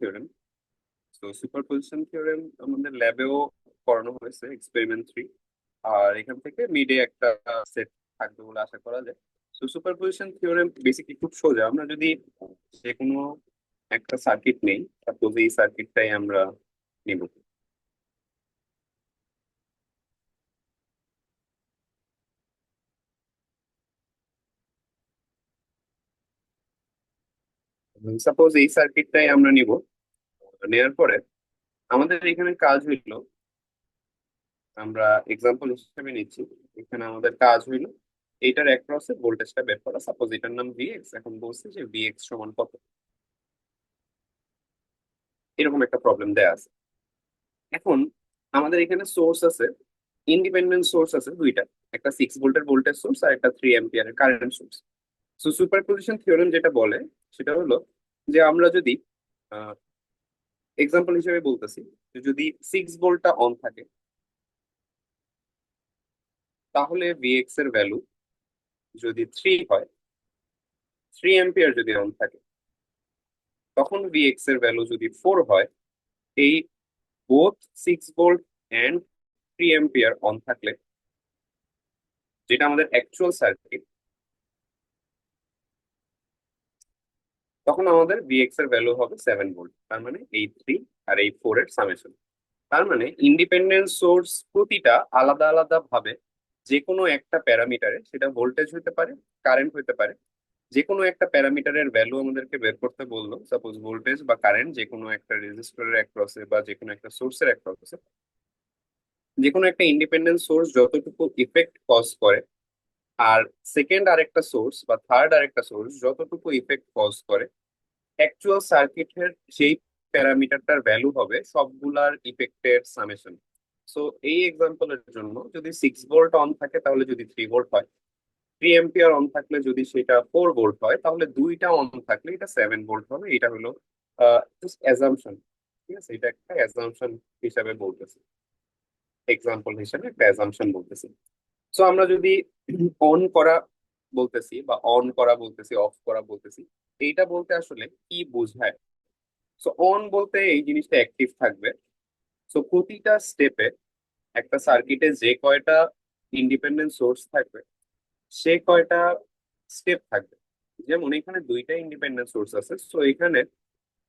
Theorem. তো superposition theorem আমাদের ল্যাবেও করানো হয়েছে, এক্সপেরিমেন্ট 3। আর এখান থেকে মিডে একটা সেট থাকবে বলে আশা করা যায়। তো সুপারপজিশন থিওরেম বেসিকলি খুব সোজা। আমরা যদি যে কোনো একটা সার্কিট নেই, সাপোজ এই সার্কিটটাই আমরা নিব। সাপোজ এই সার্কিটটাই আমরা নিব। নেওয়ার পরে আমাদের এখানে কাজ হইলো, আমরা এক্সাম্পল হিসেবে নিচ্ছি, এখানে আমাদের কাজ হইলো এইটার অ্যাক্রসে ভোল্টেজটা বের করা। সাপোজ এটার নাম ভিএক্স, এখন বলছি যে ভিএক্স সমান কত, এরকম একটা প্রবলেম দেয়া আছে। এখন আমাদের এখানে সোর্স আছে, ইন্ডিপেন্ডেন্ট সোর্স আছে দুইটা, একটা 6 ভোল্টের ভোল্টেজ সোর্স আর একটা 3 অ্যাম্পিয়ারের current source. So superposition theorem যেটা বলে সেটা হলো যে আমরা যদি এক্সাম্পল হিসেবে বলতেছি, যে যদি 6 ভোল্টটা অন থাকে তাহলে ভিএক্স এর ভ্যালু যদি 3 হয়, 3 অ্যাম্পিয়ার যদি অন থাকে তখন ভিএক্স এর ভ্যালু যদি 4 হয়, এই both 6 volt and 3 ampere on থাকলে, যেটা আমাদের অ্যাকচুয়াল সার্কিট, তখন আমাদের ভিএক্স এর ভ্যালু হবে 7 ভোল্ট। তার মানে এই 3 আর এই 4 এর সামেশন। তার মানে ইন্ডিপেন্ডেন্ট সোর্স প্রতিটা আলাদা আলাদা ভাবে যে কোনো একটা প্যারামিটারে, সেটা ভোল্টেজ হতে পারে, কারেন্ট হতে পারে, যে কোনো একটা প্যারামিটারের ভ্যালু আমাদেরকে বের করতে বললো, সাপোজ ভোল্টেজ বা কারেন্ট যে কোনো একটা রেজিস্টরের অ্যাক্রসে বা যে কোনো একটা সোর্সের অ্যাক্রসে, যে কোনো একটা ইন্ডিপেন্ডেন্ট সোর্স যতটুকু ইফেক্ট কজ করে, আর সেকেন্ড আরেকটা সোর্স বা থার্ড আরেকটা সোর্স যতটুকু ইফেক্ট কজ করে, অ্যাকচুয়াল সার্কিটের সেই প্যারামিটারটার ভ্যালু হবে সবগুলার ইফেক্টের সামেশন। সো এই এক্সাম্পলের জন্য যদি 6 ভোল্ট অন থাকে তাহলে যদি 3 ভোল্ট হয়, 3 অ্যাম্পিয়ার অন থাকলে যদি সেটা 4 ভোল্ট হয়, তাহলে দুইটা অন থাকলে এটা 7 ভোল্ট হবে। এটা হলো জাস্ট অ্যাজাম্পশন। ঠিক আছে, এটা একটা অ্যাজাম্পশন হিসাবে বলতেছি, এক্সাম্পল হিসাবে একটা অ্যাজাম্পশন বলতেছি। সো আমরা যদি অন করা বলতেছি বা অন করা বলতেছি, অফ করা বলতেছি, এইটা বলতে আসলে কি বোঝায়? সো অন বলতে এই জিনিসটা অ্যাক্টিভ থাকবে। সো প্রতিটা স্টেপে একটা সার্কিটে যে কয়টা ইন্ডিপেন্ডেন্ট সোর্স থাকবে সে কয়টা স্টেপ থাকবে। যেমন এখানে দুইটা ইন্ডিপেন্ডেন্ট সোর্স আছে, সো এখানে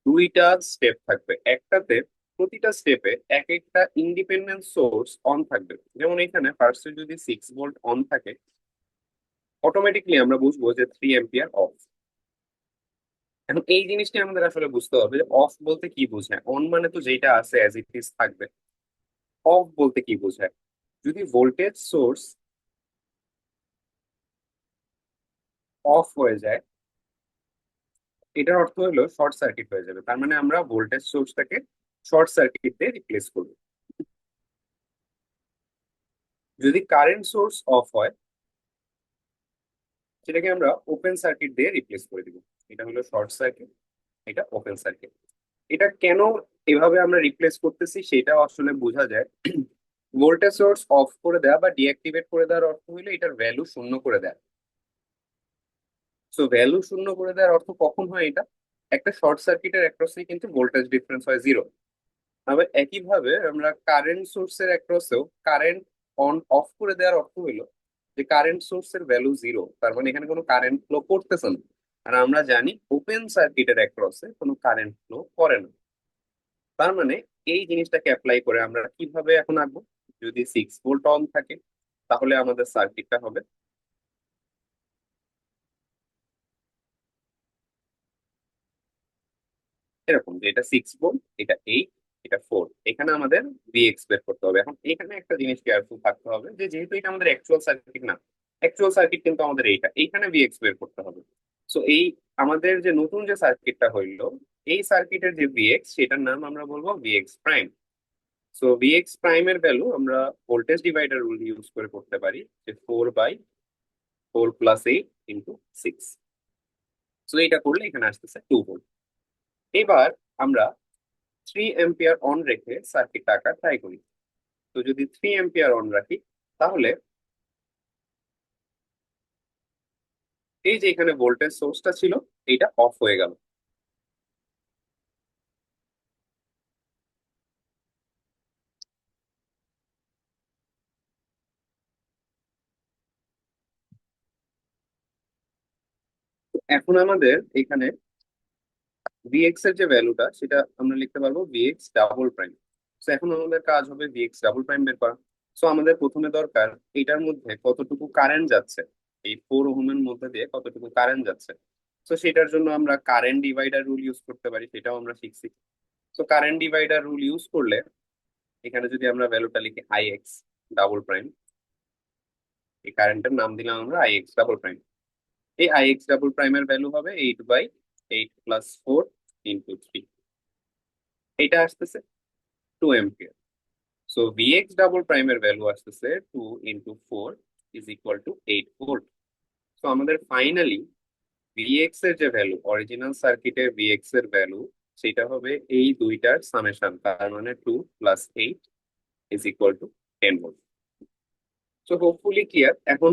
দুইটা স্টেপ থাকবে একটাতে। প্রতিটা স্টেপে এক একটা ইন্ডিপেন্ডেন্ট সোর্স অন থাকবে। যেমন এখানে ফার্স্টে যদি 6 ভোল্ট অন থাকে, অটোমেটিকলি আমরা বুঝবো যে 3 অ্যাম্পিয়ার অফ। এখন এই জিনিসটা আমাদের আসলে বুঝতে হবে যে অফ বলতে কি বোঝায়। অন মানে তো যেটা আছে অ্যাজ ইট ইজ থাকবে। অফ বলতে কি বোঝায়? যদি ভোল্টেজ সোর্স অফ হয়ে যায়, এটার অর্থ হলো শর্ট সার্কিট হয়ে যাবে। তার মানে আমরা ভোল্টেজ সোর্সটাকে শর্ট সার্কিট দিয়ে রিপ্লেস করবো। যদি কারেন্ট সোর্স অফ হয়, সেটাকে আমরা ওপেন সার্কিট দিয়ে রিপ্লেস করে দিব। এটা হলো শর্ট সার্কিট, এটা ওপেন সার্কিট। এটা কেন এভাবে আমরা রিপ্লেস করতেছি সেটা আসলে বোঝা যায়। ভোল্টেজ সোর্স অফ করে দেওয়া বা ডিঅ্যাক্টিভেট করে দেওয়ার অর্থ হলো এটার ভ্যালু শূন্য করে দেয়। সো ভ্যালু শূন্য করে দেওয়ার অর্থ কখন হয় এটা? একটা শর্ট সার্কিটের অ্যাক্রসে কিন্তু ভোল্টেজ ডিফারেন্স হয় 0। আবার একইভাবে আমরা কারেন্ট সোর্সের অ্যাক্রসেও কারেন্ট অন অফ করে দেওয়ার অর্থ হইলো যে কারেন্ট সোর্সের ভ্যালু 0, তার মানে এখানে কোনো কারেন্ট ফ্লো করতেছে না। আর আমরা জানি ওপেন সার্কিটের অ্যাক্রসে কোনো কারেন্ট ফ্লো করে না। তার মানে এই জিনিসটাকে অ্যাপ্লাই করে আমরা কিভাবে এখন আঁকবো? যদি 6 ভোল্ট অন থাকে তাহলে আমাদের সার্কিটটা হবে এরকম, যে এটা 6 ভোল্ট, এটা 8, এটা 4। এখানে আমাদের ভিএক্স বের করতে হবে। এখন এখানে একটা জিনিস কেয়ারফুল থাকতে হবে যে যেহেতু এটা আমাদের অ্যাকচুয়াল সার্কিট না, অ্যাকচুয়াল সার্কিট কিন্তু আমাদের এইটা, এইখানে ভিএক্স বের করতে হবে। সো এই আমাদের যে নতুন যে সার্কিটটা হইলো, এই সার্কিটের যে ভিএক্স সেটার নাম আমরা বলবো VX prime. So VX prime এর ভ্যালু আমরা ভোল্টেজ ডিভাইডার রুল ইউজ করে করতে পারি, যে 4/4 + 8 × 6। সো এটা করলে এখানে আসতেছে 2 ভোল্ট। এবার আমরা 3 অ্যাম্পিয়ার অন রেখে সার্কিট আঁকা ট্রাই করি। তো যদি 3 অ্যাম্পিয়ার অন রাখি, তাহলে এই যে এখানে ভোল্টেজ সোর্সটা ছিল এইটা অফ হয়ে গেল। এখন আমাদের এখানে ভিএক্স এর যে ভ্যালুটা সেটা আমরা লিখতে পারবো ভিএক্স ডাবল প্রাইম। তো এখন আমাদের কাজ হবে ভিএক্স ডাবল প্রাইম বের করা। সো আমাদের প্রথমে দরকার এটার মধ্যে কতটুকু কারেন্ট যাচ্ছে, এই 4 ওহমের মধ্যে দিয়ে কতটুকু কারেন্ট যাচ্ছে। তো সেটার জন্য আমরা কারেন্ট ডিভাইডার রুল ইউজ করতে পারি, সেটাও আমরা শিখছি। তো কারেন্ট ডিভাইডার রুল ইউজ করলে এখানে যদি আমরা ভ্যালুটা লিখি আই এক্স ডাবল প্রাইম, এই কারেন্টের নাম দিলাম আমরা আই এক্স ডাবল প্রাইম। এই আই এক্স ডাবল প্রাইমের ভ্যালু হবে 8/8 + 4 × 3। এটা আসতেছে 2 এম্পিয়ার। সো ভিএক্স ডাবল প্রাইমের ভ্যালু আসতেছে 2 × 4 = 8 ভোল্ট। সো আমাদের ফাইনালি ভিএক্স এর যে ভ্যালু, অরিজিনাল সার্কিটের ভিএক্স এর ভ্যালু, সেটা হবে এই দুইটার সামেশন, তার মানে 2 + 8 = 10 ভোল্ট। So hopefully clear. এখন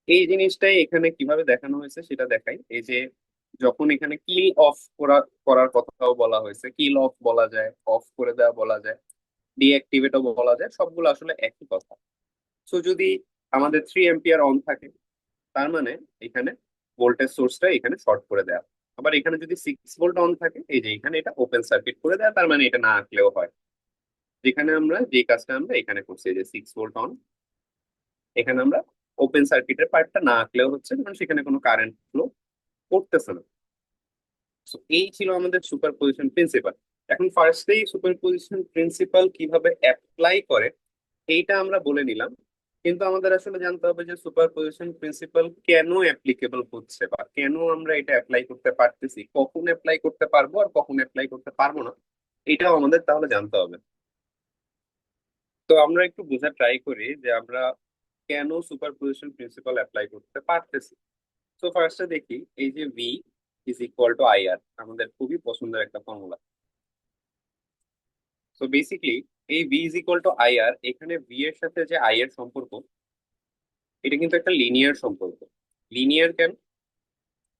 এই জিনিসটাই এখানে কিভাবে দেখানো হয়েছে সেটা দেখাই। এই যে যখন এখানে কিল অফ করার কথাও বলা হয়েছে, কিল অফ বলা যায়, অফ করে দেওয়া বলা যায়, ডিঅ্যাক্টিভেটও বলা যায়, সবগুলো আসলে একই কথা। সো যদি আমাদের 3 এম্পিয়ার অন থাকে, তার মানে এখানে ভোল্টেজ সোর্সটা এখানে শর্ট করে দেওয়া। আবার এখানে যদি 6 ভোল্ট অন থাকে, এই যে এখানে এটা ওপেন সার্কিট করে দেওয়া, তার মানে এটা না আঁকলেও হয়। যেখানে আমরা যে কাজটা আমরা এখানে করছি, এই যে 6 ভোল্ট অন, এখানে আমরা ওপেন সার্কিটের পার্টটা না আঁকলেও হচ্ছে, কারণ সেখানে কোনো কারেন্ট ফ্লো করতেছে না। So, এই ছিল আমাদের সুপারপজিশন প্রিন্সিপাল। এখন ফার্স্টেই সুপারপজিশন প্রিন্সিপাল কিভাবে অ্যাপ্লাই করে এইটা আমরা বলে নিলাম, কিন্তু আমাদের আসলে জানতে হবে যে সুপারপজিশন প্রিন্সিপাল কেন অ্যাপ্লিকেবল হচ্ছে, বা কেন আমরা এটা অ্যাপ্লাই করতে পারতেছি, কখন অ্যাপ্লাই করতে পারবো আর কখন অ্যাপ্লাই করতে পারবো না, এটাও আমাদের তাহলে জানতে হবে। তো আমরা একটু বোঝার ট্রাই করি যে আমরা কেন সুপারপজিশন প্রিন্সিপাল অ্যাপ্লাই করতে পারতেছি। তো ফার্স্টে দেখি, এই যে V = IR, আমাদের খুবই পছন্দের একটা ফর্মুলা। তো বেসিকলি এই V = IR, এখানে V এর সাথে যে I এর সম্পর্ক, এটা কিন্তু একটা লিনিয়ার সম্পর্ক। লিনিয়ার কেন?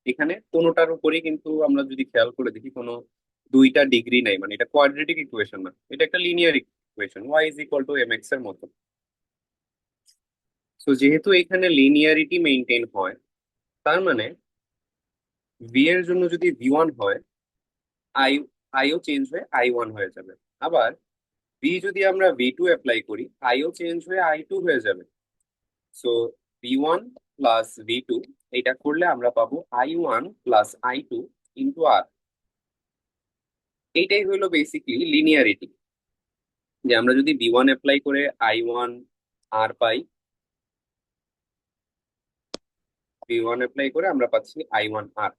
এখানে কোনোটার উপরে কিন্তু আমরা যদি খেয়াল করে দেখি কোনো দুইটা ডিগ্রি নাই, মানে এটা কোয়াড্রেটিক ইকুয়েশন না, এটা একটা লিনিয়ার ইকুয়েশন, y = mx এর মতো। তো যেহেতু এখানে লিনিয়ারিটি মেনটেন হয়, তার মানে ভি এর জন্য যদি V1 হয়, আই আইও চেঞ্জ হয়ে I1 হয়ে যাবে। আবার ভি যদি আমরা V2 অ্যাপ্লাই করি, আইও চেঞ্জ হয়ে I2 হয়ে যাবে। সো V1 + V2, এটা করলে আমরা পাবো I1 + I2 × R। এইটাই হলো বেসিকলি লিনিয়ারিটি, যে আমরা যদি V1 অ্যাপ্লাই করে I1 R পাই, V1 অ্যাপ্লাই করে আমরা পাচ্ছি I1 R,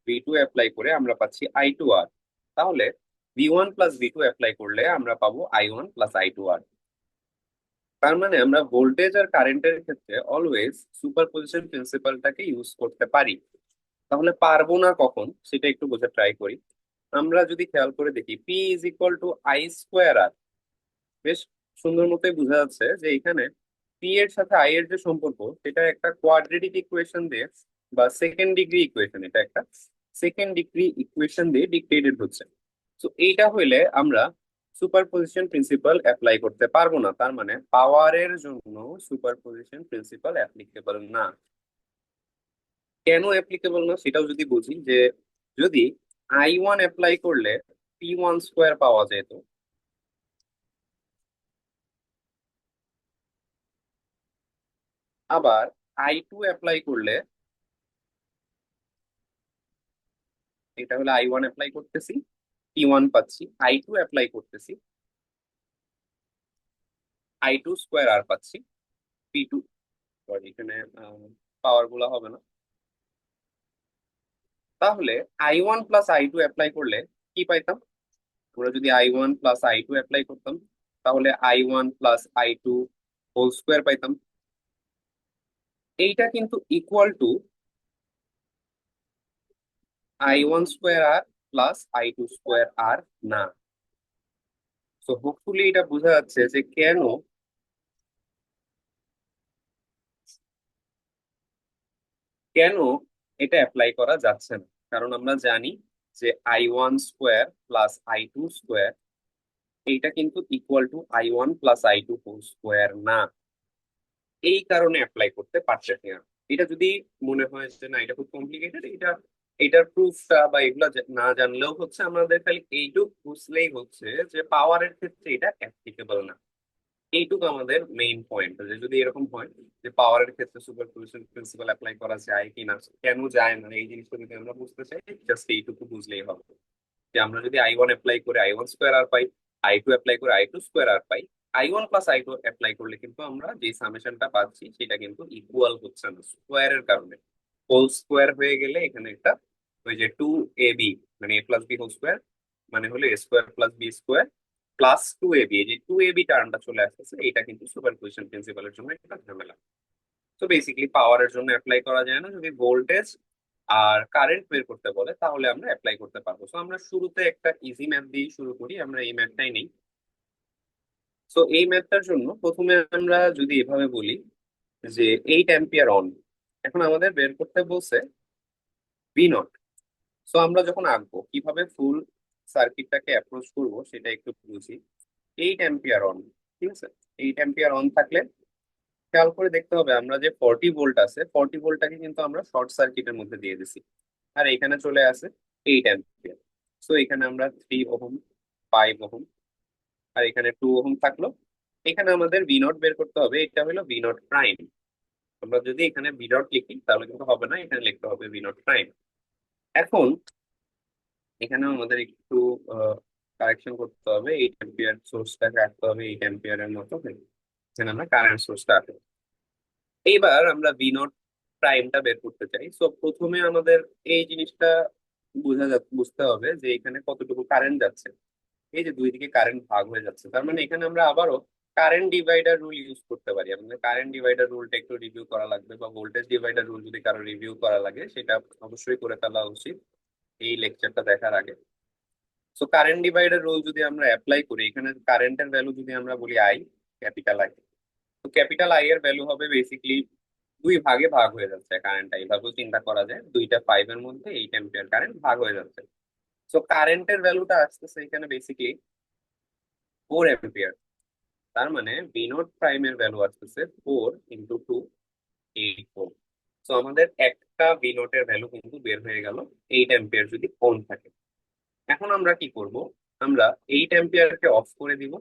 V2 অ্যাপ্লাই করে আমরা পাচ্ছি I2 R। তাহলে V1 + V2 অ্যাপ্লাই করলে আমরা পাবো I1 + I2 R। তার মানে আমরা ভোল্টেজ আর কারেন্টের ক্ষেত্রে অলওয়েজ সুপারপজিশন প্রিন্সিপালটাকে ইউজ করতে পারি। তাহলে পারবো না কখন সেটা একটু বোঝার ট্রাই করি। আমরা যদি খেয়াল করে দেখি, P = I²R, বেশ সুন্দর মতোই বোঝা যাচ্ছে যে এখানে পি এর সাথে আই এর যে সম্পর্ক, সেটা একটা কোয়াড্রেটিক ইকুয়েশন দিয়ে, বা সেকেন্ড ডিগ্রি ইকুয়েশন, এটা একটা সেকেন্ড ডিগ্রি ইকুয়েশন দিয়ে ডিক্টেটেড হচ্ছে। তো এইটা হইলে আমরা সুপারপজিশন প্রিন্সিপাল অ্যাপ্লাই করতে পারবো না, তার মানে পাওয়ারের জন্য সুপারপজিশন প্রিন্সিপাল অ্যাপ্লিকেবল না। কেন অ্যাপ্লিকেবল না সেটাও যদি বুঝি, যে যদি I1 অ্যাপ্লাই করলে P1² পাওয়া যেত, আবার I2 অ্যাপ্লাই করলে, এটা হলে I1 অ্যাপ্লাই করতেছি, P1 পাচ্ছি, I2 অ্যাপ্লাই করতেছি, I2² পাচ্ছি, P2, সরি এখানে পাওয়ার গুলা হবে না। তাহলে I1 + I2 অ্যাপ্লাই করলে কি পাইতাম? আমরা যদি I1 + I2 অ্যাপ্লাই করতাম, তাহলে I1 + I2 হোল স্কোয়ার পাইতাম। এইটা কিন্তু equal to I1² R + I2² R না। তো হোপফুলি এটা বোঝা যাচ্ছে যে কেন এটা অ্যাপ্লাই করা যাচ্ছে না। কারণ আমরা জানি যে I1² + I2², এইটা কিন্তু equal to I1 + I2 whole square না। এই কারণে অ্যাপ্লাই করতে পারছে না। এটা যদি মনে হয় যে না এটা খুব কমপ্লিকেটেড, এটা এটার প্রুফটা বা এগুলা না জানলেও হচ্ছে, আমাদের খালি এইটুক বুঝলেই হচ্ছে যে পাওয়ারের ক্ষেত্রে এটা অ্যাপ্লিকেবল না। এইটুকু আমাদের মেইন পয়েন্ট, যে যদি এরকম হয় যে পাওয়ারের ক্ষেত্রে সুপারপজিশন প্রিন্সিপাল অ্যাপ্লাই করা যায় কিনা, কেন যায় না, এই জিনিসটা যদি আমরা বুঝতে চাই, জাস্ট এইটুকু বুঝলেই হবে। যে আমরা যদি I1 অ্যাপ্লাই করে I1 স্কোয়ার আর পাই, I2 অ্যাপ্লাই করে I2 স্কোয়ার আর পাই, I1 প্লাস I2 অ্যাপ্লাই করলে কিন্তু আমরা যে সামেশনটা পাচ্ছি সেটা কিন্তু ইকুয়াল হচ্ছে না স্কোয়ারের কারণে। হোল স্কোয়ার হয়ে গেলে এখানে একটা ওই যে 2AB, মানে A+B হোল স্কোয়ার, মানে হলো A² + B² +2AB, এই যে 2AB টার্মটা চলে আসতেছে, এটা কিন্তু সুপারপজিশন প্রিন্সিপালের জন্য একটা ঝামেলা। তো বেসিক্যালি পাওয়ারের জন্য অ্যাপ্লাই করা যায় না, যদি ভোল্টেজ আর কারেন্ট বের করতে বলে তাহলে আমরা অ্যাপ্লাই করতে পারবো। তো আমরা শুরুতে একটা ইজি ম্যাথ দিয়ে শুরু করি, আমরা এই ম্যাথটাই নেই। তো এই ম্যাথটার জন্য প্রথমে আমরা যদি এভাবে বলি যে 8 অ্যাম্পিয়ার অন, এখন আমাদের বের করতে বলছে V0। সো আমরা যখন আঁকবো কিভাবে ফুল সার্কিটটাকে অ্যাপ্রোচ করবো সেটা একটু বুঝি। 8 অ্যাম্পিয়ার অন, ঠিক আছে। 8 অ্যাম্পিয়ার অন থাকলে খেয়াল করে দেখতে হবে, আমরা যে 40 ভোল্ট আছে 40 ভোল্টটাকে কিন্তু আমরা শর্ট সার্কিটের মধ্যে দিয়ে দিছি, আর এখানে চলে আসে 8 অ্যাম্পিয়ার। সো এখানে আমরা 3 ওহম, 5 ওহম, আর এখানে 2 ওহম থাকলো। এখানে আমাদের V0 বের করতে হবে, এটা হলো V0 প্রাইম। আমরা যদি এখানে V0 লিখি তাহলে কিন্তু হবে না, এখানে লিখতে হবে V0 প্রাইম। এখন এখানেও আমাদের একটু কারেকশন করতে হবে, 8 অ্যাম্পিয়ার সোর্সটাকে রাখতে হবে 8 অ্যাম্পিয়ারের মতো। এখানে আমরা কারেন্ট সোর্সটা রাখবো। এইবার আমরা V0 প্রাইমটা বের করতে চাই। সো প্রথমে আমাদের এই জিনিসটা বুঝতে হবে যে এখানে কতটুকু কারেন্ট যাচ্ছে। এই যে দুই দিকে কারেন্ট ভাগ হয়ে যাচ্ছে, তার মানে এখানে আমরা আবারও কারেন্ট ডিভাইডার রুল ইউজ করতে পারি। আমাদের কারেন্ট ডিভাইডার রুলটা একটু রিভিউ করা লাগবে, বা ভোল্টেজ ডিভাইডার রুল যদি কারো রিভিউ করা লাগে সেটা অবশ্যই করে ফেলা উচিত এই লেকচারটা দেখার আগে। সো কারেন্ট ডিভাইডার রুল যদি আমরা অ্যাপ্লাই করি, এখানে কারেন্টের ভ্যালু যদি আমরা বলি আই, ক্যাপিটাল আই, তো ক্যাপিটাল আই এর ভ্যালু হবে বেসিক্যালি দুই ভাগে ভাগ হয়ে যাচ্ছে কারেন্টটা। এইভাবেও চিন্তা করা যায়, দুইটা পাইপের মধ্যে 8 অ্যাম্পিয়ার কারেন্ট ভাগ হয়ে যাচ্ছে। সো কারেন্টের ভ্যালুটা আসতেছে এখানে বেসিক্যালি 4 অ্যাম্পিয়ার। তার মানে V0 প্রাইমের ভ্যালু আসতেছে 4 × 2, 8 ভোল্ট। সো আমাদের একটা V0 এর ভ্যালু কিন্তু বের হয়ে গেল 8 অ্যাম্পিয়ার যদি অন থাকে। এখন আমরা কি করব, আমরা 8 অ্যাম্পিয়ারকে অফ করে দিব।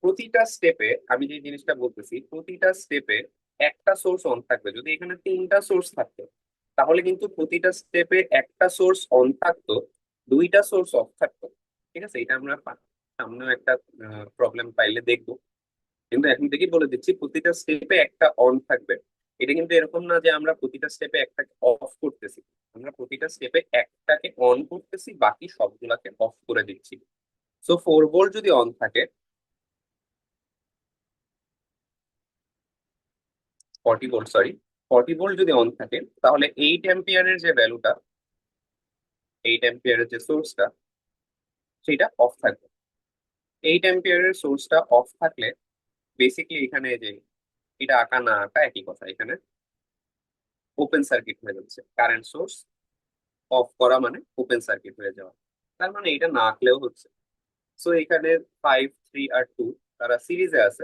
প্রতিটা স্টেপে আমি যে জিনিসটা বলতেছি, প্রতিটা স্টেপে একটা সোর্স অন থাকবে। যদি এখানে তিনটা সোর্স থাকতো তাহলে কিন্তু প্রতিটা স্টেপে একটা সোর্স অন থাকতো, দুইটা সোর্স অফ থাকতো। ঠিক আছে, এটা আমরা সামনেও একটা প্রবলেম পাইলে দেখবো। কিন্তু এখন থেকেই বলে দিচ্ছি, প্রতিটা স্টেপে একটা অন থাকবে। এটা কিন্তু এরকম না যে আমরা প্রতিটা স্টেপে একটাকে অফ করতেছি, আমরা প্রতিটা স্টেপে একটাকে অন করতেছি, বাকি সবগুলাকে অফ করে দিচ্ছি। সো 4 ভোল্ট যদি অন থাকে, 40 ভোল্ট, সরি, 40 ভোল্ট যদি অন থাকে, তাহলে 8 অ্যাম্পিয়ারের যে ভ্যালুটা, 8 অ্যাম্পিয়ারের যে সোর্সটা, সেটা অফ থাকবে। 8 অ্যাম্পিয়ারের সোর্সটা অফ থাকলে বেসিক্যালি এখানে যে এটা আঁকা না আঁকা একই কথা, এখানে ওপেন সার্কিট হয়ে যাচ্ছে। কারেন্ট সোর্স অফ করা মানে ওপেন সার্কিট হয়ে যাওয়া, তার মানে এটা না আঁকলেও হচ্ছে। সো এখানে 5, 3 আর 2 তারা সিরিজে আছে।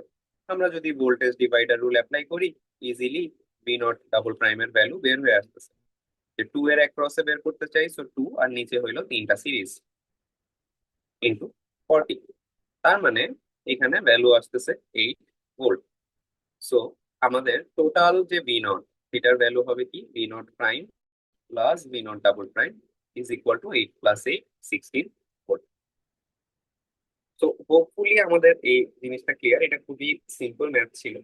আমরা যদি ভোল্টেজ ডিভাইডার রুল অ্যাপ্লাই করি, ইজিলি V0 ডাবল প্রাইমের ভ্যালু বের হয়ে আসতেছে। যে 2 এর অ্যাক্রসে বের করতে চাই, সো 2, আর নিচে হইলো তিনটা সিরিজ ইন্টু 40। তার মানে এখানে ভ্যালু আসতেছে 8 ভোল্ট। সো আমাদের টোটাল যে V0, সেটার ভ্যালু হবে কি, V0 prime plus V0 double prime is equal two 8 + 8, 16 volt. তো হোপফুলি আমাদের এই জিনিসটা ক্লিয়ার। এটা খুবই সিম্পল ম্যাথ ছিল।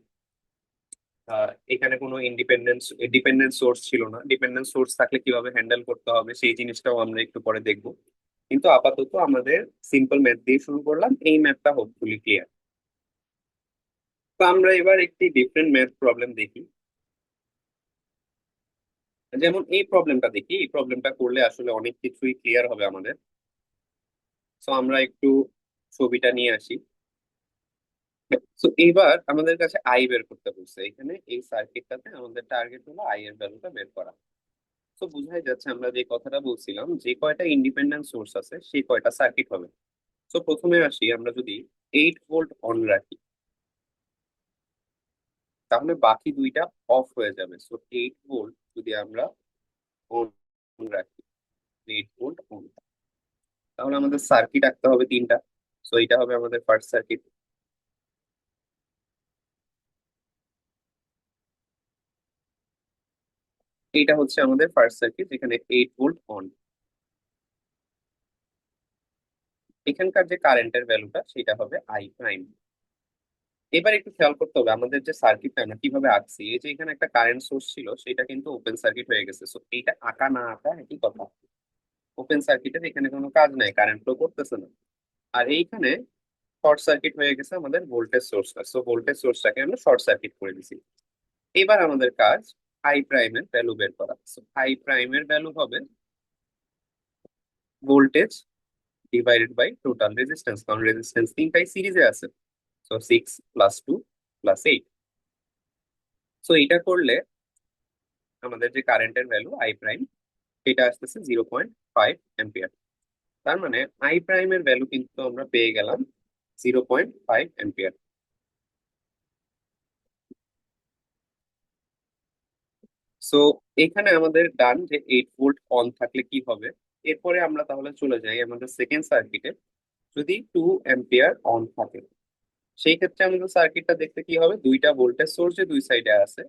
এখানে কোনো ডিপেন্ডেন্ট সোর্স ছিল না। ডিপেন্ডেন্ট সোর্স থাকলে কিভাবে হ্যান্ডেল করতে হবে সেই জিনিসটাও আমরা একটু পরে দেখবো। কিন্তু আপাতত আমাদের সিম্পল ম্যাথ দিয়ে শুরু করলাম, এই ম্যাথটা হোপফুলি ক্লিয়ার। তো আমরা এবার একটি ডিফারেন্ট ম্যাথ প্রবলেম দেখি। যেমন এই প্রবলেমটা দেখি, এই প্রবলেমটা করলে আসলে অনেক কিছুই ক্লিয়ার হবে আমাদের। তো আমরা একটু ছবিটা নিয়ে আসি। তো এইবার আমাদের কাছে আই বের করতে বলছে, এখানে এই সার্কিটটাতে আমাদের টার্গেট হলো আই এর ভ্যালুটা বের করা। তো বোঝাই যাচ্ছে আমরা যে কথাটা বলছিলাম, যে কয়টা ইন্ডিপেন্ডেন্ট সোর্স আছে সেই কয়টা সার্কিট হবে। তো প্রথমে আসি, আমরা যদি 8 ভোল্ট অন রাখি তাহলে বাকি দুইটা অফ হয়ে যাবে। সো 8 ভোল্ট যদি আমরা অন রাখি 8 ভোল্ট অন, তাহলে আমাদের সার্কিট আঁকতে হবে তিনটা। সো এটা হবে আমাদের ফার্স্ট সার্কিট। এইটা হচ্ছে আমাদের ফার্স্ট সার্কিট যেখানে 8 ভোল্ট অন। এখানকার যে কারেন্টের ভ্যালুটা সেটা হবে আই প্রাইম। এবার একটু খেয়াল করতে হবে আমাদের যে সার্কিটটা আমরা কিভাবে আঁকছি। এই যে এখানে একটা কারেন্ট সোর্স ছিল সেটা কিন্তু ওপেন সার্কিট হয়ে গেছে, সো এইটা আঁকা না আঁকা একই কথা। ওপেন সার্কিটের এখানে কোনো কাজ নাই, কারেন্ট ফ্লো করতেছে না। আর এইখানে শর্ট সার্কিট হয়ে গেছে আমাদের ভোল্টেজ সোর্সটা, সো ভোল্টেজ সোর্সটাকে আমরা শর্ট সার্কিট করে দিছি। এবার আমাদের কাজ আই প্রাইমের ভ্যালু বের করা। সো আই প্রাইমের ভ্যালু হবে voltage divided by total resistance, কারণ রেজিস্ট্যান্স তিনটাই সিরিজে আছে। সো 6 + 2 + 8। সো এটা করলে আমাদের যে কারেন্টের ভ্যালু আই প্রাইম এটা আসতেছে 0.5 অ্যাম্পিয়ার। তার মানে আই প্রাইমের ভ্যালু কিন্তু আমরা পেয়ে গেলাম 0.5 অ্যাম্পিয়ার। সো এখানে আমাদের ডান যে 8 ভোল্ট অন থাকলে কি হবে। এরপরে আমরা তাহলে চলে যাই আমাদের সেকেন্ড সার্কিটে। যদি 2 অ্যাম্পিয়ার অন থাকে সেই ক্ষেত্রে আমাদের সার্কিটটা দেখতে কি হবে, দুইটা ভোল্টেজ সোর্স যে দুই সাইডে আছে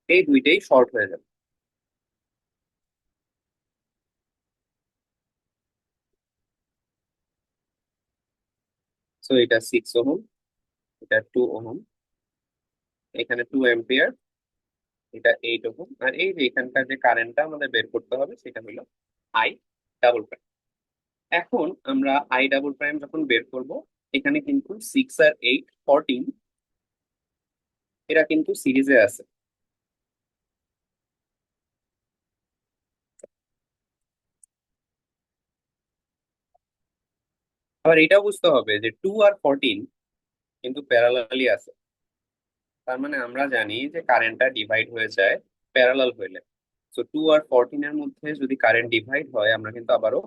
এই দুইটাই শর্ট হয়ে যাবে। সো এটা 6 ওহম, এটা 2 ওহম, এখানে 2 অ্যাম্পিয়ার, এটা 8 ওহম, আর এই যে এখানকার যে কারেন্টটা আমাদের বের করতে হবে সেটা হলো আই ডাবল প্রাইম। এখন আমরা আই ডাবল প্রাইম যখন বের করব, এখানে কিন্তু 6 আর 8 14, এরা কিন্তু সিরিজে আছে। আবার এটাও বুঝতে হবে যে 2 আর 14 কিন্তু প্যারালালি আছে। তার মানে আমরা জানি যে কারেন্টটা ডিভাইড হয়ে যায় প্যারালাল হইলে। তো 2 আর 14 এর মধ্যে যদি কারেন্ট ডিভাইড হয় আমরা কিন্তু আবারও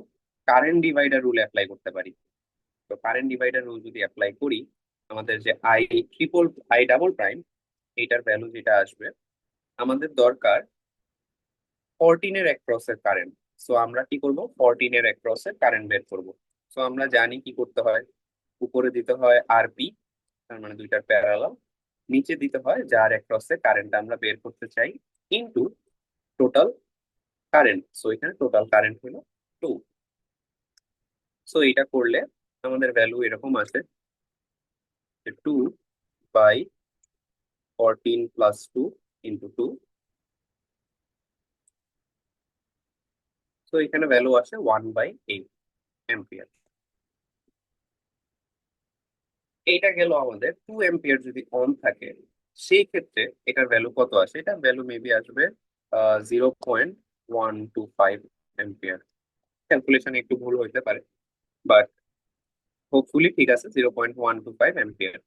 কারেন্ট ডিভাইডার রুল অ্যাপ্লাই করতে পারি। তো কারেন্ট ডিভাইডার রুল যদি অ্যাপ্লাই করি, আমাদের যে আই ডাবল প্রাইম এইটার ভ্যালু যেটা আসবে, আমাদের দরকার 14 এর অ্যাক্রসের কারেন্ট। সো আমরা কি করব, 14 এর অ্যাক্রসের কারেন্ট বের করব। সো আমরা জানি কি করতে হয়, উপরে দিতে হয় আরপি, তার মানে দুইটার প্যারালাল, নিচে দিতে হয় যার অ্যাক্রসে কারেন্ট আমরা বের করতে চাই, ইনটু টোটাল কারেন্ট। সো এখানে টোটাল কারেন্ট হলো 2। সো এটা করলে আমাদের ভ্যালু এরকম আছে যে 2/14 + 2 × 2। তো এখানে ভ্যালু আসে 1/8 অ্যাম্পিয়ার। এইটা গেল আমাদের 2 অ্যাম্পিয়ার যদি অন থাকে সেই ক্ষেত্রে এটার ভ্যালু কত আসে, এটার ভ্যালু মেবি আসবে 0.125 অ্যাম্পিয়ার। ক্যালকুলেশন একটু ভুল হইতে পারে, বাট হোপফুলি ঠিক আছে, 0.125 অ্যাম্পিয়ার।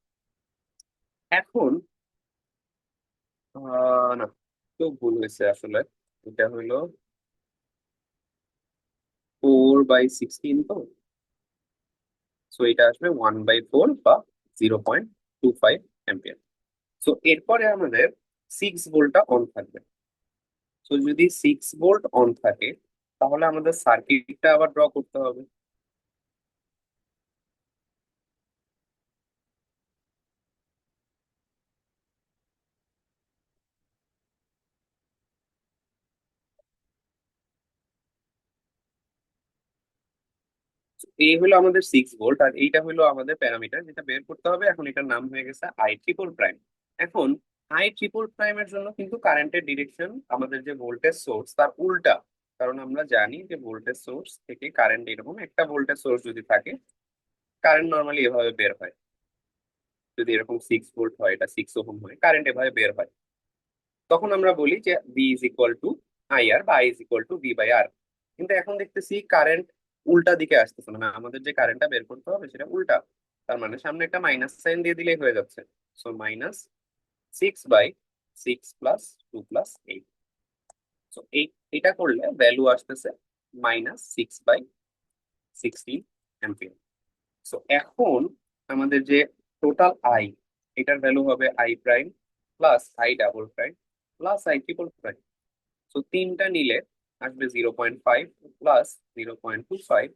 এখন না, তো ভুল হয়েছে আসলে। এটা হইলো 4/16 তো, সো এটা আসবে 1/4 বা 0.25 অ্যাম্পিয়ার। সো এরপরে আমাদের 6 ভোল্টটা অন থাকবে। তো যদি 6 ভোল্ট অন থাকে তাহলে আমাদের সার্কিটটা আবার ড্র করতে হবে। এই হলো আমাদের 6 ভোল্ট, আর এইটা হলো আমাদের প্যারামিটার যেটা বের করতে হবে। এখন এটার নাম হয়ে গেছে আই ট্রিপল প্রাইম। এখন আই ট্রিপল প্রাইমের জন্য কিন্তু কারেন্টের ডিরেকশন আমাদের যে ভোল্টেজ সোর্স তার উল্টা। কারণ আমরা জানি যে ভোল্টেজ সোর্স থেকে কারেন্ট, এরকম একটা ভোল্টেজ সোর্স যদি থাকে কারেন্ট নর্মালি এভাবে বের হয়। যদি এরকম 6 ভোল্ট হয়, এটা 6 ওহম হয়, কারেন্ট এভাবে বের হয়। তখন আমরা বলি যে V is equal to I R, বা I is equal to V R. কিন্তু এখন দেখতেছি কারেন্ট উল্টা দিকে আসতেছে, মানে আমাদের যে কারেন্টটা বের করতে হবে সেটা উল্টা। তার মানে সামনে একটা মাইনাস সাইন দিয়ে দিলেই হয়ে যাচ্ছে। সো -6/6 + 2 + 8। সো এটা করলে ভ্যালু আসতেছে -6/16 অ্যাম্পিয়ার। সো এখন আমাদের যে টোটাল আই, এটার ভ্যালু হবে I prime plus I double prime plus I triple prime. তো তিনটা নিলে আসবে 0.5 প্লাস 0.25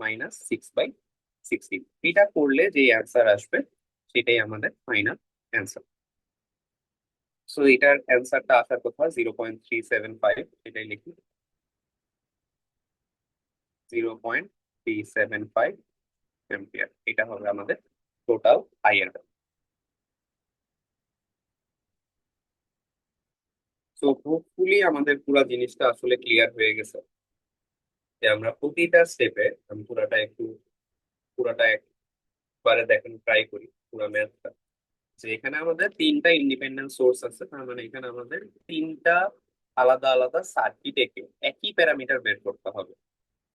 মাইনাস 6/16। এটা করলে যে অ্যান্সার আসবে সেটাই আমাদের ফাইনাল অ্যান্সার। সো এটার অ্যান্সারটা আসার কথা 0.375, এটাই লিখি 0.375 অ্যাম্পিয়ার। এটা হবে আমাদের টোটাল আই এর ভ্যালু। তো হোপফুলি আমাদের পুরো জিনিসটা আসলে ক্লিয়ার হয়ে গেছে, যে আমরা প্রতিটা স্টেপে, আমি পুরাটা একবারে দেখেন ট্রাই করি পুরো ম্যাথটা। যে এখানে আমাদের তিনটা ইন্ডিপেন্ডেন্ট সোর্স আছে, তার মানে এখানে আমাদের তিনটা আলাদা আলাদা সার্কিট এঁকে একই প্যারামিটার বের করতে হবে।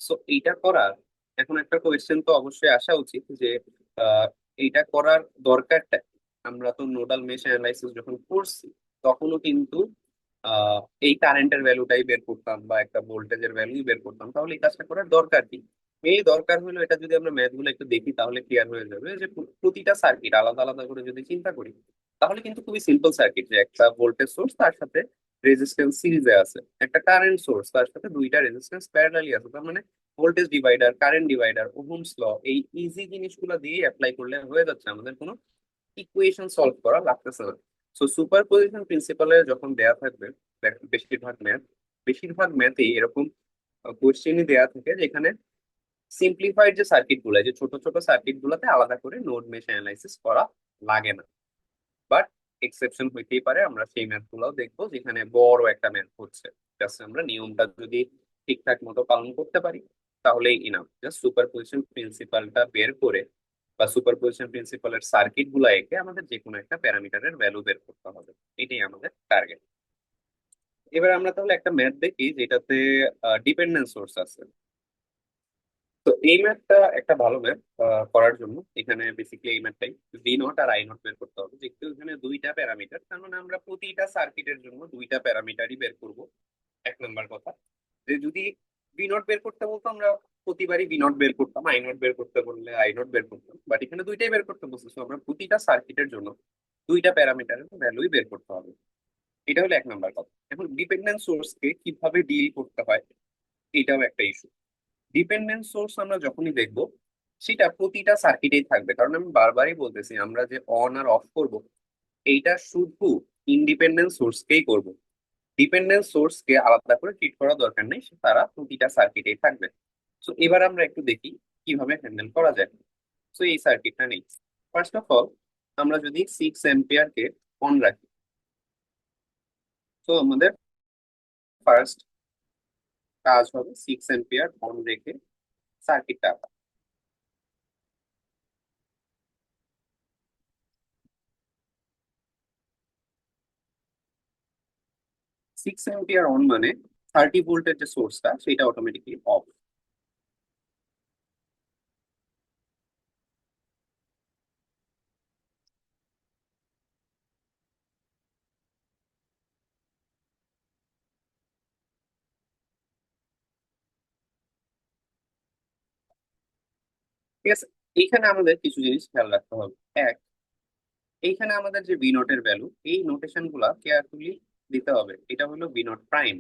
সো এইটা করার এখন একটা কোয়েশ্চেন তো অবশ্যই আসা উচিত যে আহ, এইটা করার দরকারটা কি? আমরা তো নোডাল মেশ অ্যানালাইসিস যখন করছি তখনও কিন্তু আহ, এই কারেন্টের ভ্যালুটাই বের করতাম বা একটা ভোল্টেজের ভ্যালুই বের করতাম, তাহলে এই কাজটা করার দরকার কি? এই দরকার হলো, এটা যদি আমরা ম্যাথ গুলো একটু দেখি তাহলে ক্লিয়ার হয়ে যাবে যে প্রতিটা সার্কিট আলাদা আলাদা করে যদি চিন্তা করি তাহলে কিন্তু খুবই সিম্পল সার্কিট, যে একটা ভোল্টেজ সোর্স তার সাথে রেজিস্ট্যান্স সিরিজে আছে, একটা কারেন্ট সোর্স তার সাথে দুইটা রেজিস্ট্যান্স প্যারালালি আছে, তার মানে voltage divider, current divider, Ohm's law, এই ইজি জিনিসগুলো দিয়ে অ্যাপ্লাই করলে হয়ে যাচ্ছে, আমাদের কোনো ইকুয়েশন সলভ করা লাগতেছে না। সো সুপার পজিশন প্রিন্সিপালে যখন দেয়া থাকবে, বেশিরভাগ ম্যাথ, বেশিরভাগ ম্যাথই এরকম কোশ্চেনই দেয়া থাকে যেখানে সিম্পলিফাইড যে সার্কিট গুলো, যে ছোট ছোট সার্কিট গুলোতে আলাদা করে নোড মেশ অ্যানালাইসিস করা লাগে না। বাট এক্সেপশন হইতেই পারে, আমরা সেই ম্যাথ গুলোও দেখবো যেখানে বড় একটা ম্যাথ হচ্ছে, জাস্ট আমরা নিয়মটা যদি ঠিকঠাক মতো পালন করতে পারি তাহলেই ইনাফ। জাস্ট সুপার পজিশন প্রিন্সিপালটা বের করে বা সুপার পজিশন প্রিন্সিপালের সার্কিট গুলো এঁকে আমাদের যে কোনো একটা প্যারামিটারের ভ্যালু বের করতে হবে, এটাই আমাদের টার্গেট। এবার আমরা তাহলে একটা ম্যাথ দেখি যেটাতে ডিপেন্ডেন্ট সোর্স আছে। তো এই ম্যাথটা একটা ভালো ম্যাথ করার জন্য এখানে বেসিক্যালি এই ম্যাথটাই ভি নট আর আই নট বের করতে হবে, যেহেতু এখানে দুইটা প্যারামিটার, তার মানে আমরা প্রতিটা সার্কিটের জন্য দুইটা প্যারামিটারই বের করব। এক নাম্বার কথা, যে যদি ভি নট বের করতে বলতো আমরা প্রতিবারই ভি নট বের করতাম, আই নট বের করতে বললে আই নট বের করতাম, বাট এখানে দুইটাই বের করতে বলছে, so আমরা প্রতিটা সার্কিটের জন্য দুইটা প্যারামিটারের ভ্যালুই বের করতে হবে। এটা হলো এক নাম্বার কথা। এখন ডিপেন্ডেন্ট সোর্সকে কিভাবে ডিল করতে হয়, এটাও একটা ইস্যু। ডিপেন্ডেন্ট সোর্স আমরা যখনই দেখব সেটা প্রতিটা সার্কিটেই থাকবে, কারণ আমি বারবারই বলতেছি আমরা যে অন আর অফ করব এইটা শুধু ইন্ডিপেন্ডেন্ট সোর্সকেই করব, ডিপেন্ডেন্ট সোর্সকে আলাদা করে ট্রিট করার দরকার নেই, তারা প্রতিটা সার্কিটেই থাকবে। তো এবার আমরা একটু দেখি কিভাবে হ্যান্ডেল করা যায়। তো এই সার্কিটটা নেই, ফার্স্ট অফ অল আমরা যদি 6 এম্পিয়ারকে অন রাখি, তো আমাদের ফার্স্ট কাজ হবে 6 এম্পিয়ার অন রেখে সার্কিটটা। 6 এম্পিয়ার অন মানে 30 ভোল্টের যে সোর্সটা সেটা অটোমেটিকলি অফ। ঠিক আছে, এইখানে আমাদের কিছু জিনিস খেয়াল রাখতে হবে। এক, এইখানে আমাদের যে বি নটের ভ্যালু, এই নোটেশন গুলা কেয়ারফুলি দিতে হবে। এটা হলো বি নট প্রাইম,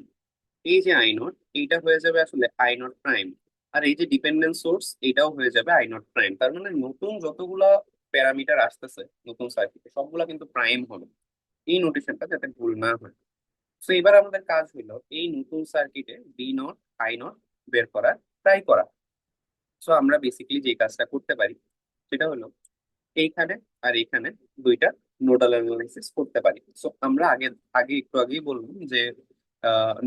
এই যে আই নট, এইটা হয়ে যাবে আসলে আই নট প্রাইম, আর এই যে ডিপেন্ডেন্ট সোর্স এটাও হয়ে যাবে আই নট প্রাইম। তার মানে নতুন যতগুলা প্যারামিটার আসতেছে নতুন সার্কিটে সবগুলা কিন্তু প্রাইম হবে, এই নোটেশনটা যাতে ভুল না হয়। তো এবার আমাদের কাজ হলো এই নতুন সার্কিটে বি নট আই নট বের করার ট্রাই করা। সো আমরা বেসিক্যালি যে কাজটা করতে পারি সেটা হলো এইখানে আর এইখানে দুইটা নোডাল অ্যানালাইসিস করতে পারি। সো আমরা আগে আগে একটু আগেই বললাম যে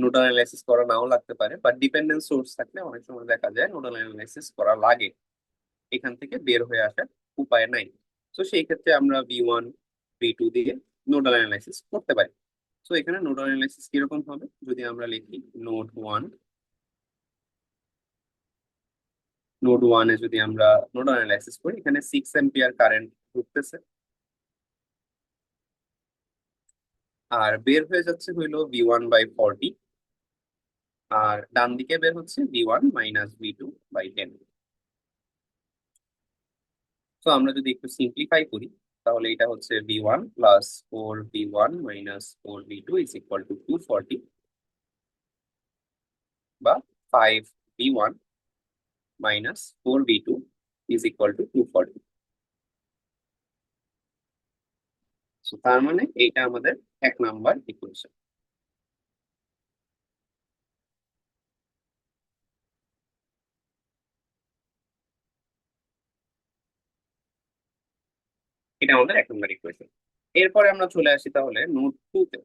নোডাল অ্যানালাইসিস করা নাও লাগতে পারে, বাট ডিপেন্ডেন্ট সোর্স থাকলে অনেক সময় দেখা যায় নোডাল অ্যানালাইসিস করা লাগে, এখান থেকে বের হয়ে আসার উপায় নাই। তো সেই ক্ষেত্রে আমরা V1 V2 দিয়ে নোডাল অ্যানালাইসিস করতে পারি। তো এখানে নোডাল অ্যানালাইসিস কিরকম হবে, যদি আমরা লিখি নোড ওয়ানে যদি আমরা নোডাল অ্যানালাইসিস করি, এখানে 6 এম্পিয়ার কারেন্ট ঢুকতেছে আর বের হয়ে যাচ্ছে হইলো V1/40, আর ডান দিকে বের হচ্ছে V1 - V2/10। তো আমরা যদি একটু সিম্পলিফাই করি, তাহলে এটা হচ্ছে v1 plus 4v1 minus 4v2 is equal two 240, বা 5v1 minus 4v2 is equal two 240। তো তার মানে এইটা আমাদের 1 নাম্বার ইকুয়েশন। এটা আমাদের 1 নাম্বার ইকুয়েশন। এরপরে আমরা চলে আসি তাহলে নোট 2 তে।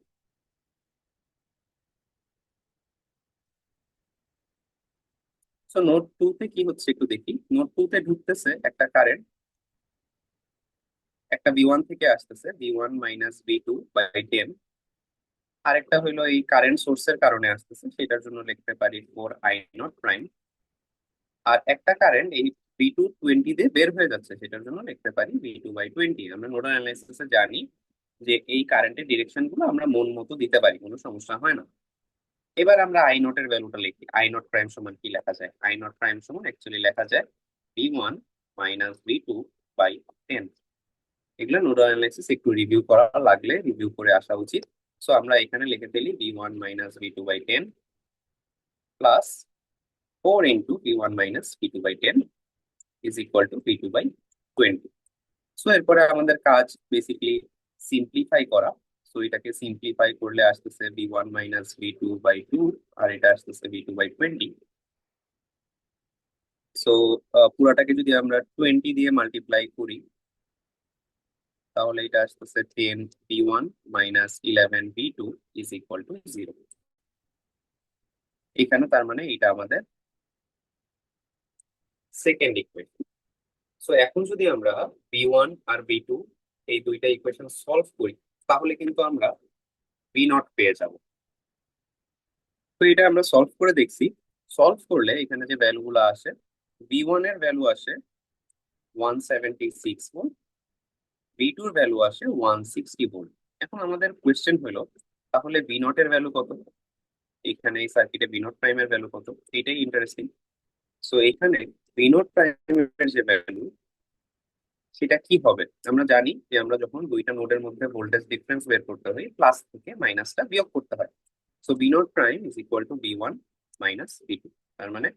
তো নোট 2 তে কি হচ্ছে একটু দেখি। নোট 2 তে ঢুকতেছে একটা কারেন্ট, একটা v1 থেকে আসতেছে v1 মাইনাস v2/10। আরেকটা হইলো এই কারেন্ট সোর্সের কারণে আসতেছে, সেটার জন্য লিখতে পারি 4i0 প্রাইম। আর একটা কারেন্ট এই v220 দিয়ে বের হয়ে যাচ্ছে, সেটার জন্য লিখতে পারি v2/20। আমরা নোডাল অ্যানালাইসিসে জানি যে এই কারেন্টের ডিরেকশন গুলো আমরা মন মতো দিতে পারি, কোনো সমস্যা হয় না। এবার আমরা আই নট এর ভ্যালুটা লিখি। আই নট প্রাইম সমান কি লেখা যায়? আই নট প্রাইম সমান অ্যাকচুয়ালি লেখা যায় v1 মাইনাস v2/10। এগুলো নোডাল অ্যানালাইসিস একটু রিভিউ করা লাগলে রিভিউ করে আসা উচিত। সো আমরা এখানে লিখে ফেলি v1 minus v2/10 plus 4 into v1 minus v2/10 is equal two v2/20। So এরপরে আমাদের কাজ বেসিকলি সিম্পলিফাই করা। সো এটাকে সিম্পলিফাই করলে আসতেছে v1 মাইনাস v2/2, আর এটা আসতেছে v2/20। সো পুরাটাকে যদি আমরা 20 দিয়ে মাল্টিপ্লাই করি, তাহলে এটা আসতেছে 10v1 minus 11v2 is equal to 0। এখানে তার মানে এটা আমাদের সেকেন্ড ইকুয়েশন। সো এখন যদি আমরা v1 আর v2 এই দুইটা ইকুয়েশন সলভ করি, তাহলে কিন্তু আমরা v0 পেয়ে যাব। তো এটা আমরা সলভ করে দেখছি। সলভ করলে এখানে যে ভ্যালু গুলো আসে, v1 এর ভ্যালু আসে 176 ভোল্ট, v2 এর ভ্যালু আসে 160 ভোল্ট। এখন আমাদের কোয়েশ্চেন হলো, তাহলে v0 এর ভ্যালু কত? এখানে এই সার্কিটে v0 প্রাইমের ভ্যালু কত? এটাই ইন্টারেস্টিং। সো এখানে v0 প্রাইমের যে ভ্যালু, সেটা কি হবে? আমরা জানি যে আমরা যখন দুইটা নোডের মধ্যে ভোল্টেজ ডিফারেন্স বের করতে হয়, প্লাস থেকে মাইনাসটা বিয়োগ করতে হয়। So v0 prime is equal two v1 minus v2। তার মানে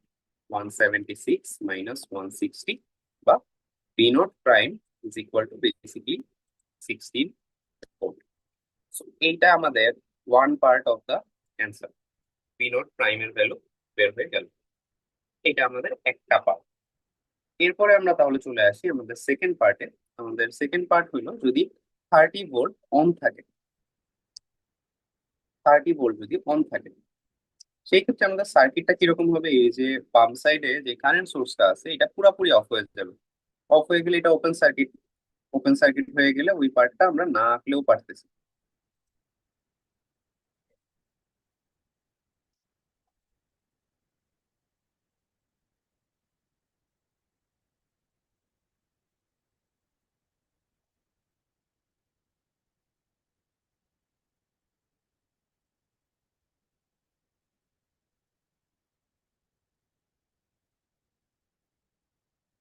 176 মাইনাস 160, বা v0 prime is equal two basically 16 volt. So এইটা আমাদের one part of the answer. v0 প্রাইমের ভ্যালু বের হয়ে গেল। এটা আমাদের একটা পার্ট। এরপরে আমরা তাহলে চলে আসি আমাদের সেকেন্ড পার্টে। আমাদের সেকেন্ড পার্ট হলো, যদি 30 ভোল্ট অন থাকে, 30 ভোল্ট যদি অন থাকে, সেই ক্ষেত্রে আমাদের সার্কিটটা কিরকম হবে? এই যে বাম সাইডে যে কারেন্ট সোর্সটা আছে, এটা পুরোপুরি অফ হয়ে যাবে। অফ হয়ে গেলে এটা ওপেন সার্কিট। ওপেন সার্কিট হয়ে গেলে ওই পার্টটা আমরা না আঁকলেও পারতেছি।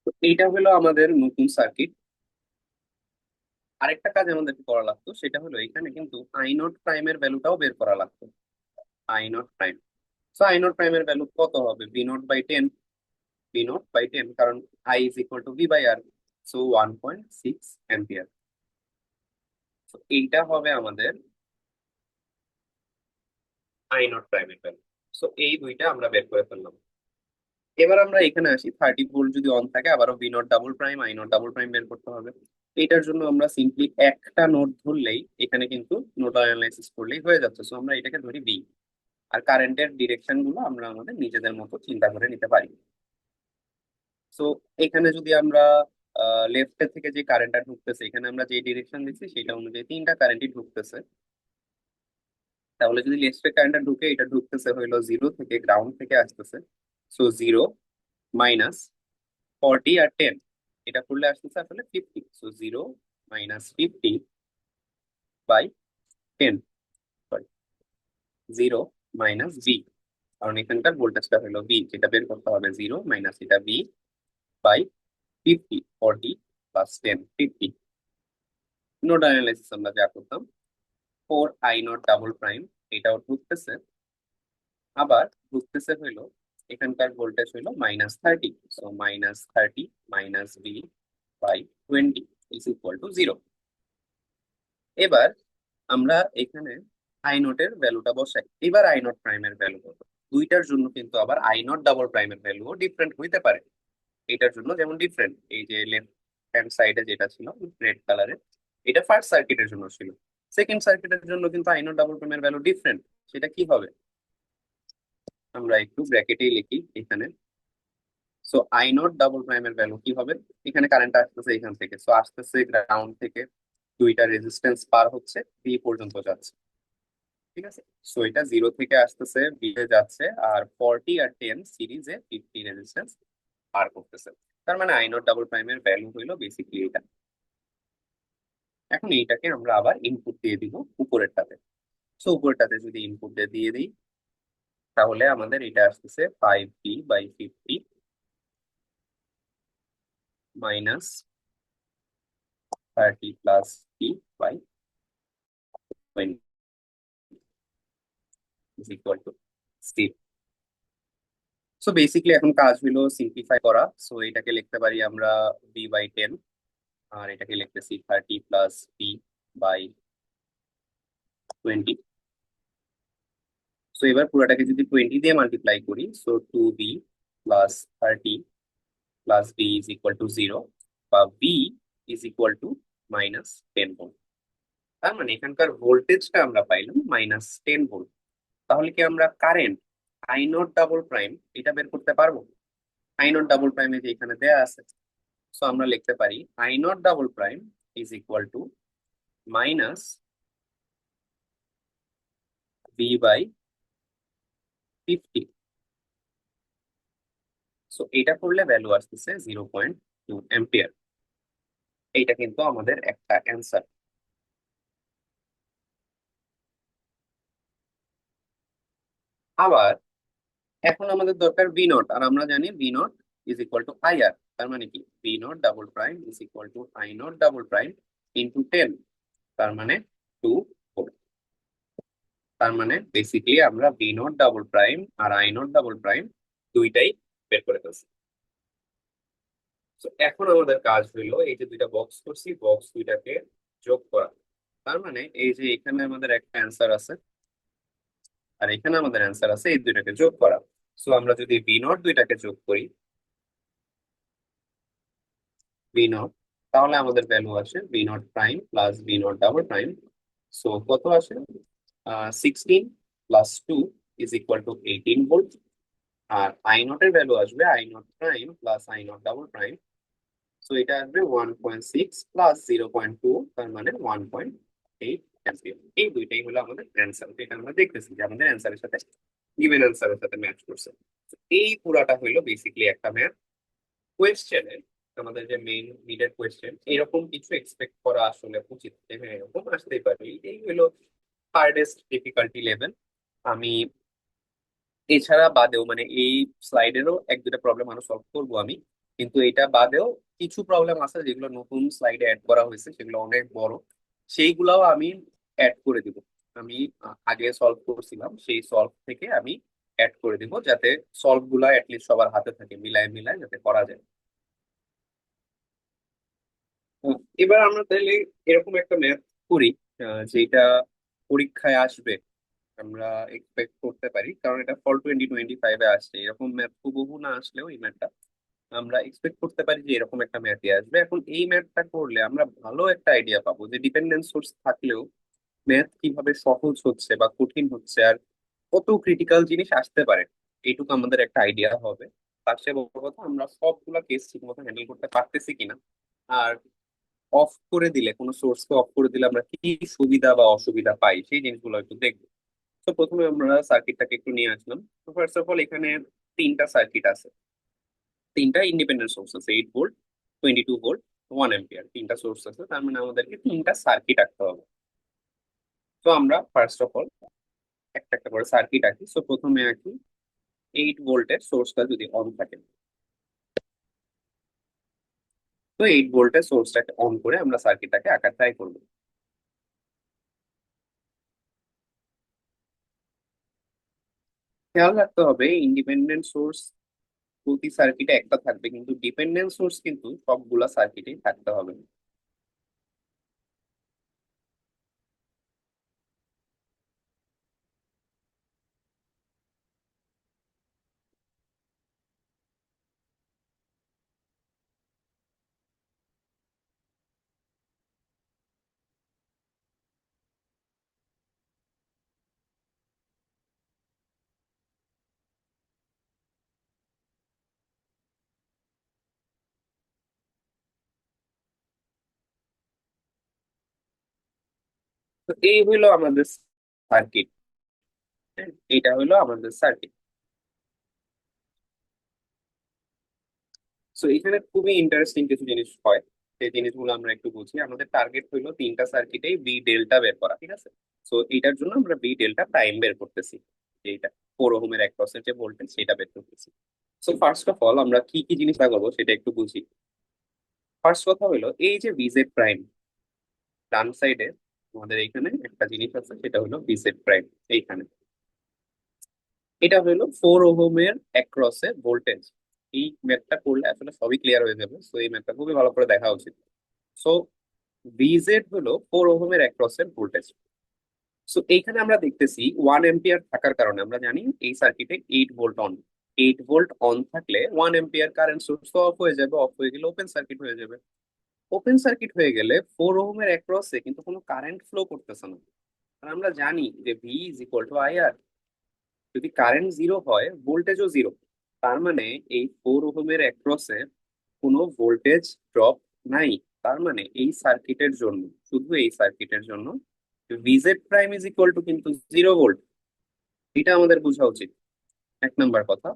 তো এইটা হলো আমাদের নতুন সার্কিট। আরেকটা কাজ আমাদেরকে করা লাগতো, সেটা হলো এখানে কিন্তু আই নট প্রাইমের ভ্যালুটাও বের করা লাগতো। I not prime. So I not প্রাইমের ভ্যালু কত হবে? v0/10। v0/10, কারণ I is equal two v/r। So 1.6 ampere. তো এইটা হবে আমাদের আই নট প্রাইমের ভ্যালু। সো এই দুইটা আমরা বের করে ফেললাম। এবার আমরা এখানে আসি, 30 ভোল্ট যদি অন থাকে, আবারও v0 double prime I0 double prime বের করতে হবে। এটার জন্য আমরা সিম্পলি একটা নোড ধরলেই এখানে কিন্তু নোডাল অ্যানালাইসিস করলেই হয়ে যাচ্ছে। সো আমরা এটাকে ধরি বি। আর কারেন্টের ডিরেকশন গুলো আমরা আমাদের নিজেদের মতো চিন্তা করে নিতে পারি। সো এখানে যদি আমরা লেফট থেকে যে কারেন্টটা ঢুকতেছে, এখানে আমরা যে ডিরেকশন দিচ্ছি সেটা অনুযায়ী তিনটা কারেন্টই ঢুকতেছে। তাহলে যদি লেফটে কারেন্টটা ঢুকে, এটা ঢুকতেছে হইলো 0 থেকে, গ্রাউন্ড থেকে আসতেছে। সো 0 মাইনাস 40 আর 10, এটা করলে আসতেছে আসলে 50। So 0 minus 50/10, sorry, 0 minus B, কারণ এখানকার ভোল্টেজটা হলো বি, যেটা বের করতে হবে 0 মাইনাস এটা B by 50, plus 10 50। Node analysis আমরা যা করতাম 4i0 ডাবল প্রাইম, এটাও ঢুকতেছে, আবার ঢুকতেছে হইলো এখানকার ভোল্টেজ হইলো -30, so -30 minus v by 20 is equal to 0। এবার আমরা এখানে আই নোটের ভ্যালুটা বসাই। এবার আই নট প্রাইমের ভ্যালু কত? দুইটার জন্য কিন্তু আবার আই নট ডাবল প্রাইমের ভ্যালুও ডিফারেন্ট হইতে পারে। এটার জন্য যেমন ডিফারেন্ট, এই যে লেফট হ্যান্ড সাইডে যেটা ছিল রেড কালারের, এটা ফার্স্ট সার্কিটের জন্য ছিল। সেকেন্ড সার্কিটের জন্য কিন্তু আই নট ডাবল প্রাইমের ভ্যালু ডিফারেন্ট। সেটা কি হবে? আমরা একটু ব্র্যাকেটেই লিখি এখানে। সো আই নট ডাবল প্রাইমের ভ্যালু কি হবে? এখানে কারেন্ট আসতেছে এখান থেকে, সো আসতেছে গ্রাউন্ড থেকে, দুইটা রেজিস্ট্যান্স পার হচ্ছে, বি পর্যন্ত যাচ্ছে। ঠিক আছে, সো এটা 0 থেকে আসতেছে, বি তে যাচ্ছে, আর 40 আর 10 সিরিজে 50 রেজিস্ট্যান্স পার করতেছে। তার মানে আই নট ডাবল প্রাইমের ভ্যালু হইলো বেসিক্যালি এটা। এখন এইটাকে আমরা আবার ইনপুট দিয়ে দিব উপরেরটাতে। সো উপরেরটাতে যদি ইনপুট দিয়ে দিই, তাহলে আমাদের এটা আসতেছে 5b/50 minus 30 plus b/20 is equal to C. So basically এখন কাজ হলো সিম্পলিফাই করা। সো এটাকে লিখতে পারি আমরা b/10, আর এটাকে লিখতেছি 30 প্লাস b/20। সো এবার পুরোটাকে যদি 20 দিয়ে মাল্টিপ্লাই করি, so 2b plus 30 plus b is equal to 0, বা b is equal two -10 volt. তার মানে এখানকার ভোল্টেজটা আমরা পাইলাম -10 ভোল্ট। তাহলে কি আমরা current I not double prime এটা বের করতে পারবো? আই নট ডাবল প্রাইমে যে এখানে দেয়া আছে, সো আমরা লিখতে পারি I not double prime is equal two -b/50। So এটা করলে ভ্যালু আসতেছে 0.2 অ্যাম্পিয়ার। এইটা কিন্তু আমাদের একটা অ্যান্সার। আবার এখন আমাদের দরকার ভি নট, আর আমরা জানি V nought is equal to I R. তার মানে কি V not double prime is equal to I not double prime into 10, তার মানে 2 ভোল্ট। তার মানে বেসিক্যালি আমরা ভি নট ডাবল প্রাইম আর আই নট ডাবল প্রাইম দুইটাই বের করে ফেলছি। তো এখন আমাদের কাজ হইলো এই যে দুইটা বক্স করছি, বক্স দুইটাকে যোগ করা। তার মানে এই যে এখানে আমাদের একটা অ্যান্সার আছে, আর এখানে আমাদের অ্যান্সার আছে, এই দুইটাকে যোগ করা। সো আমরা যদি ভি নট দুইটাকে যোগ করি, ভি নট, তাহলে আমাদের ভ্যালু আসে V not prime plus V not double prime. So কত আসে? 16 + 2 ইজ ইকুয়াল টু 18 ভোল্ট। আর আই নট এর ভ্যালু আসবে I not prime plus I not double prime, so এটা আসবে 1.6 প্লাস 0.2, তার মানে 1.8 অ্যাম্পিয়ার। এই দুইটাই হলো আমাদের অ্যান্সার। এটা আমরা দেখতেছি যে আমাদের অ্যান্সারের সাথে গিভেন অ্যান্সারের সাথে ম্যাচ করছে। তো এই পুরাটা হইলো বেসিক্যালি একটা ম্যাথ কোয়েশ্চেনে। আমাদের যে মেইন নিডেড কোয়েশ্চেন, এরকম কিছু এক্সপেক্ট করা আসলে উচিত যে হ্যাঁ এরকম আসতেই পারে। এই হলো হার্ডেস্ট ডিফিকাল্টি লেভেল। আমি এছাড়া বাদেও মানে এই স্লাইডেরও এক দুটা প্রবলেম আরো সলভ করবো আমি, কিন্তু এটা বাদেও কিছু প্রবলেম আছে যেগুলো নতুন স্লাইডে অ্যাড করা হয়েছে, সেগুলো অনেক বড়, সেইগুলাও আমি অ্যাড করে দিব। আমি আগে সলভ করছিলাম সেই সলভ থেকে আমি অ্যাড করে দিব, যাতে সলভ গুলা অ্যাটলিস্ট সবার হাতে থাকে, মিলায় মিলায় যাতে করা যায়। এবার আমরা তাহলে এরকম একটা ম্যাথ করি যেটা পরীক্ষায় আসবে, আমরা এক্সপেক্ট করতে পারি, কারণ এটা ফল 2025-এ আসছে। এরকম ম্যাথ হুবহু না আসলেও এই ম্যাথটা আমরা এক্সপেক্ট করতে পারি যে এরকম একটা ম্যাথই আসবে। এখন এই ম্যাথটা করলে আমরা ভালো একটা আইডিয়া পাবো যে ডিপেন্ডেন্ট সোর্স থাকলেও ম্যাথ কিভাবে সহজ হচ্ছে বা কঠিন হচ্ছে, আর কত ক্রিটিক্যাল জিনিস আসতে পারে, এইটুকু আমাদের একটা আইডিয়া হবে। তার চেয়ে বড় কথা আমরা সবগুলা কেস ঠিক মতো হ্যান্ডেল করতে পারতেছি কিনা, আর অফ করে দিলে, কোনো সোর্সকে অফ করে দিলে আমরা কি সুবিধা বা অসুবিধা পাই, সেই জিনিসগুলো একটু দেখবো। তো প্রথমে আমরা সার্কিটটাকে একটু নিয়ে আসলাম। তো ফার্স্ট অফ অল এখানে তিনটা সার্কিট আছে, তিনটা ইন্ডিপেন্ডেন্ট সোর্স আছে, 8 ভোল্ট, 22 ভোল্ট, 1 অ্যাম্পিয়ার, তিনটা সোর্স আছে। তার মানে আমাদেরকে তিনটা সার্কিট আঁকতে হবে। তো আমরা ফার্স্ট অফ অল একটা একটা করে সার্কিট আঁকি। সো প্রথমে আঁকি 8 ভোল্টের সোর্সটা যদি অন থাকে, তো 8 ভোল্টের সোর্সটাকে অন করে আমরা সার্কিটটাকে আঁকার ট্রাই করবো। খেয়াল রাখতে হবে ইন্ডিপেন্ডেন্ট সোর্স প্রতি সার্কিটে একটা থাকবে, কিন্তু ডিপেন্ডেন্ট সোর্স কিন্তু সবগুলা সার্কিটেই থাকতে হবে। তো এই হইলো আমাদের সার্কিট। এটা হইলো আমাদের সার্কিট। সো এখানে খুবই ইন্টারেস্টিং কিছু জিনিস হয়, সেই জিনিসগুলো আমরা একটু বুঝি। আমাদের টার্গেট হইলো তিনটা সার্কিটেই বি ডেল্টা বের করা, ঠিক আছে? সো এটার জন্য আমরা বি ডেল্টা প্রাইম বের করতেছি, এইটা 4 ওহমের অ্যাক্রসের যে ভোল্টেজ সেটা বের করতেছি। সো ফার্স্ট অফ অল আমরা কি কি জিনিস করবো সেটা একটু বুঝি। ফার্স্ট কথা হলো এই যে ভিজেড প্রাইম, ডান সাইডে আমাদের এইখানে একটা জিনিস আছে, সেটা হলো ভিজেড প্রাইম। এইখানে এটা হলো 4 ওহমের অ্যাক্রসে ভোল্টেজ। এই ম্যাথটা করলে আসলে সবই ক্লিয়ার হয়ে যাবে, সো এই ম্যাথটা খুবই ভালো করে দেখা উচিত। সো ভিজেড হলো 4 ওহমের অ্যাক্রসের ভোল্টেজ। সো এইখানে আমরা দেখতেছি 1 এম্পিয়ার থাকার কারণে আমরা জানি এই সার্কিটে 8 ভোল্ট অন। 8 ভোল্ট অন থাকলে 1 এম্পিয়ার কারেন্ট সোর্স তো অফ হয়ে যাবে, অফ হয়ে গেলে ওপেন সার্কিট হয়ে যাবে। ওপেন সার্কিট হয়ে গেলে 4 ওহমের অ্যাক্রসে কিন্তু কোনো কারেন্ট ফ্লো করতেছে না। আর আমরা জানি যে V is equal two IR. যদি কারেন্ট জিরো হয় ভোল্টেজও জিরো। তার মানে এই 4 ওহমের অ্যাক্রসে কোনো ভোল্টেজ ড্রপ নাই। তার মানে এই সার্কিটের জন্য, শুধু এই সার্কিটের জন্য ভিজেড প্রাইম ইজ ইকুয়াল টু কিন্তু 0 ভোল্ট। এটা আমাদের বোঝা উচিত, 1 নাম্বার কথা।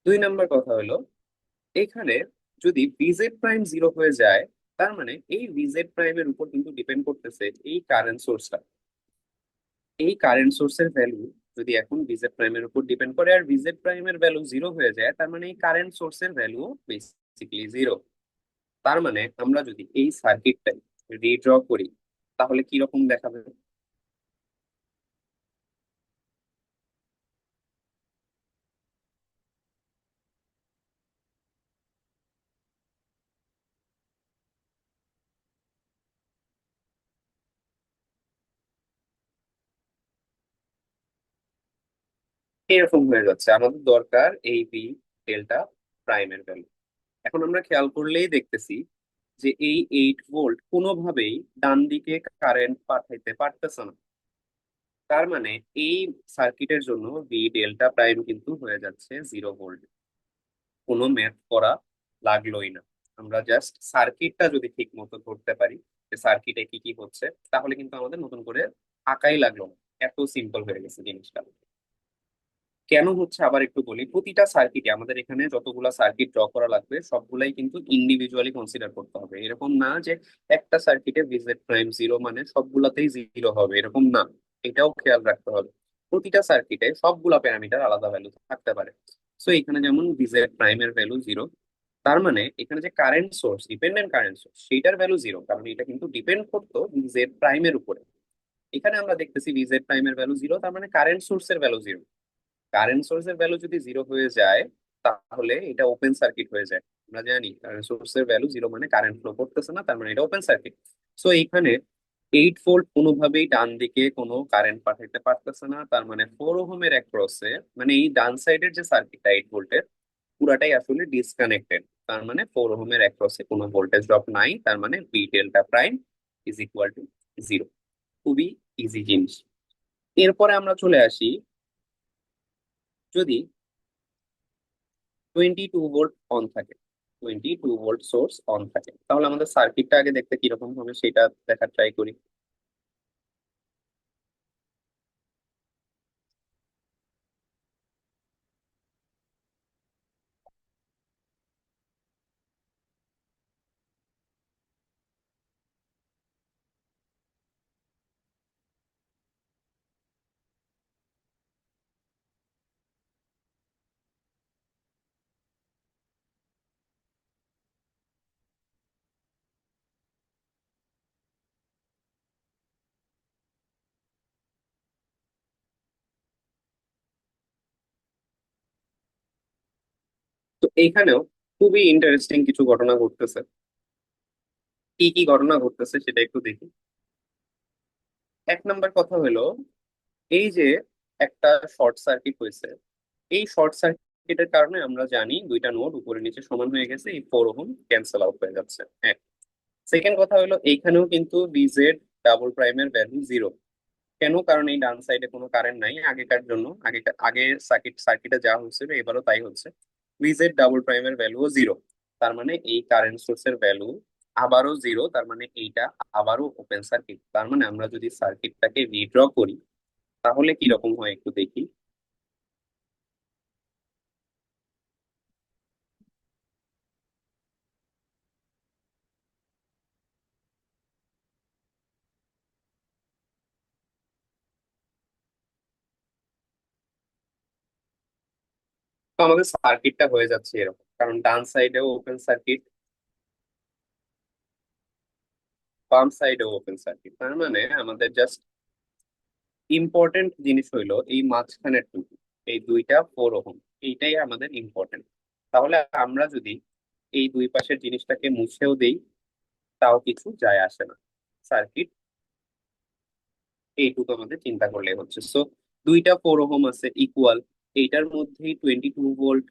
2 নাম্বার কথা হলো এখানে যদি ভিজেড প্রাইম জিরো হয়ে যায়, তার মানে এই ভিজেড প্রাইমের উপর কিন্তু ডিপেন্ড করতেছে এই কারেন্ট সোর্সটা। এই কারেন্ট সোর্সের ভ্যালু যদি এখন ভিজেড প্রাইমের উপর ডিপেন্ড করে আর ভিজেড প্রাইমের ভ্যালু জিরো হয়ে যায়, তার মানে এই কারেন্ট সোর্সের ভ্যালু বেসিক্যালি জিরো। তার মানে আমরা যদি এই সার্কিটটাই রিড্র করি তাহলে কি রকম দেখাবে? এরকম হয়ে যাচ্ছে। আমাদের দরকার এই বি ডেল্টা প্রাইমের ভ্যালু। এখন আমরা খেয়াল করলেই দেখতেছি যে এই 8 ভোল্ট কোনোভাবেই ডান দিকে কারেন্ট পাঠাইতে পারতেছে না। তার মানে এই সার্কিটের জন্য বি ডেল্টা প্রাইম কিন্তু হয়ে যাচ্ছে 0 ভোল্ট। কোনো ম্যাথ করা লাগলোই না। আমরা জাস্ট সার্কিটটা যদি ঠিক মতো ধরতে পারি যে সার্কিটে কি কি হচ্ছে, তাহলে কিন্তু আমাদের নতুন করে আঁকাই লাগলো না। এত সিম্পল হয়ে গেছে জিনিসটা। কেন হচ্ছে আবার একটু বলি। প্রতিটা সার্কিটে আমাদের এখানে যতগুলা সার্কিট ড্র করা লাগবে সবগুলাই কিন্তু ইন্ডিভিজুয়ালি কনসিডার করতে হবে। এরকম না যে একটা সার্কিটে ভিজেড প্রাইম জিরো মানে সবগুলাতেই জিরো হবে, এরকম না। এটাও খেয়াল রাখতে হবে। প্রতিটা সার্কিটে সবগুলা প্যারামিটার আলাদা ভ্যালু থাকতে পারে। সো এখানে যেমন ভিজেড প্রাইমের ভ্যালু জিরো, তার মানে এখানে যে current source, dependent current source, সেইটার ভ্যালু জিরো, কারণ এটা কিন্তু ডিপেন্ড করতো ভিজেড প্রাইমের উপরে। এখানে আমরা দেখতেছি ভিজেড প্রাইমের ভ্যালু জিরো, তার মানে কারেন্ট সোর্সের ভ্যালু জিরো। কারেন্ট সোর্সের ভ্যালু যদি জিরো হয়ে যায় তাহলে এটা ওপেন সার্কিট হয়ে যায়। আমরা জানি কারেন্ট সোর্সের ভ্যালু জিরো মানে কারেন্ট ফ্লো করতেছে না, তার মানে এটা ওপেন সার্কিট। সো এইখানে 8 ভোল্ট কোনোভাবেই ডান দিকে কোনো কারেন্ট পাঠাইতে পারতেছে না, তার মানে 4 ওহমের অ্যাক্রসে, মানে এই ডান সাইডের যে সার্কিটটা 8 ভোল্টের পুরাটাই আসলে ডিসকানেক্টেড। তার মানে 4 ওহমের অ্যাক্রসে কোনো ভোল্টেজ ড্রপ নাই, তার মানে B delta prime is equal to zero. খুবই ইজি জিনিস। এরপরে আমরা চলে আসি, যদি 22 ভোল্ট অন থাকে, 22 ভোল্ট সোর্স অন থাকে, তাহলে আমাদের সার্কিটটা আগে দেখতে কিরকম হবে সেটা দেখার ট্রাই করি। এইখানেও খুবই ইন্টারেস্টিং কিছু ঘটনা ঘটতেছে। কি কি ঘটনা ঘটতেছে সেটা একটু দেখি। এক নাম্বার কথা হলো, এই যে একটা শর্ট সার্কিট হয়েছে, এই শর্ট সার্কিটের কারণে আমরা জানি দুইটা নোড উপরে নিচে সমান হয়ে গেছে, এই 4 ওহম ক্যান্সেল আউট হয়ে যাচ্ছে। এক। সেকেন্ড কথা হলো, এইখানেও কিন্তু বিজেড ডাবল প্রাইমের ভ্যালু জিরো। কেন? কারণ এই ডান সাইডে কোনো কারেন্ট নাই আগেকার জন্য, আগে সার্কিটে যা হচ্ছিল এবারও তাই হচ্ছে। ভিজেড ডাবল প্রাইমের ভ্যালুও জিরো। তার মানে এই কারেন্ট সোর্সের ভ্যালু আবারও জিরো। তার মানে এইটা আবারও ওপেন সার্কিট। তার মানে আমরা যদি সার্কিটটাকে রিড্র করি তাহলে কি রকম হয় একটু দেখি। তো আমাদের সার্কিটটা হয়ে যাচ্ছে এরকম, কারণ ডান সাইডেও ওপেন সার্কিট, বাম সাইডেও ওপেন সার্কিট। তার মানে আমাদের জাস্ট ইম্পর্টেন্ট জিনিস হইলো এই মাঝখানের টুকু, এই দুইটা 4 ওহম, এইটাই আমাদের ইম্পর্টেন্ট। তাহলে আমরা যদি এই দুই পাশের জিনিসটাকে মুছেও দেই তাও কিছু যায় আসে না, সার্কিট এইটুকু আমাদের চিন্তা করলে হচ্ছে। সো দুইটা 4 ওহম আছে ইকুয়াল, এইটার মধ্যেই 22 ভোল্ট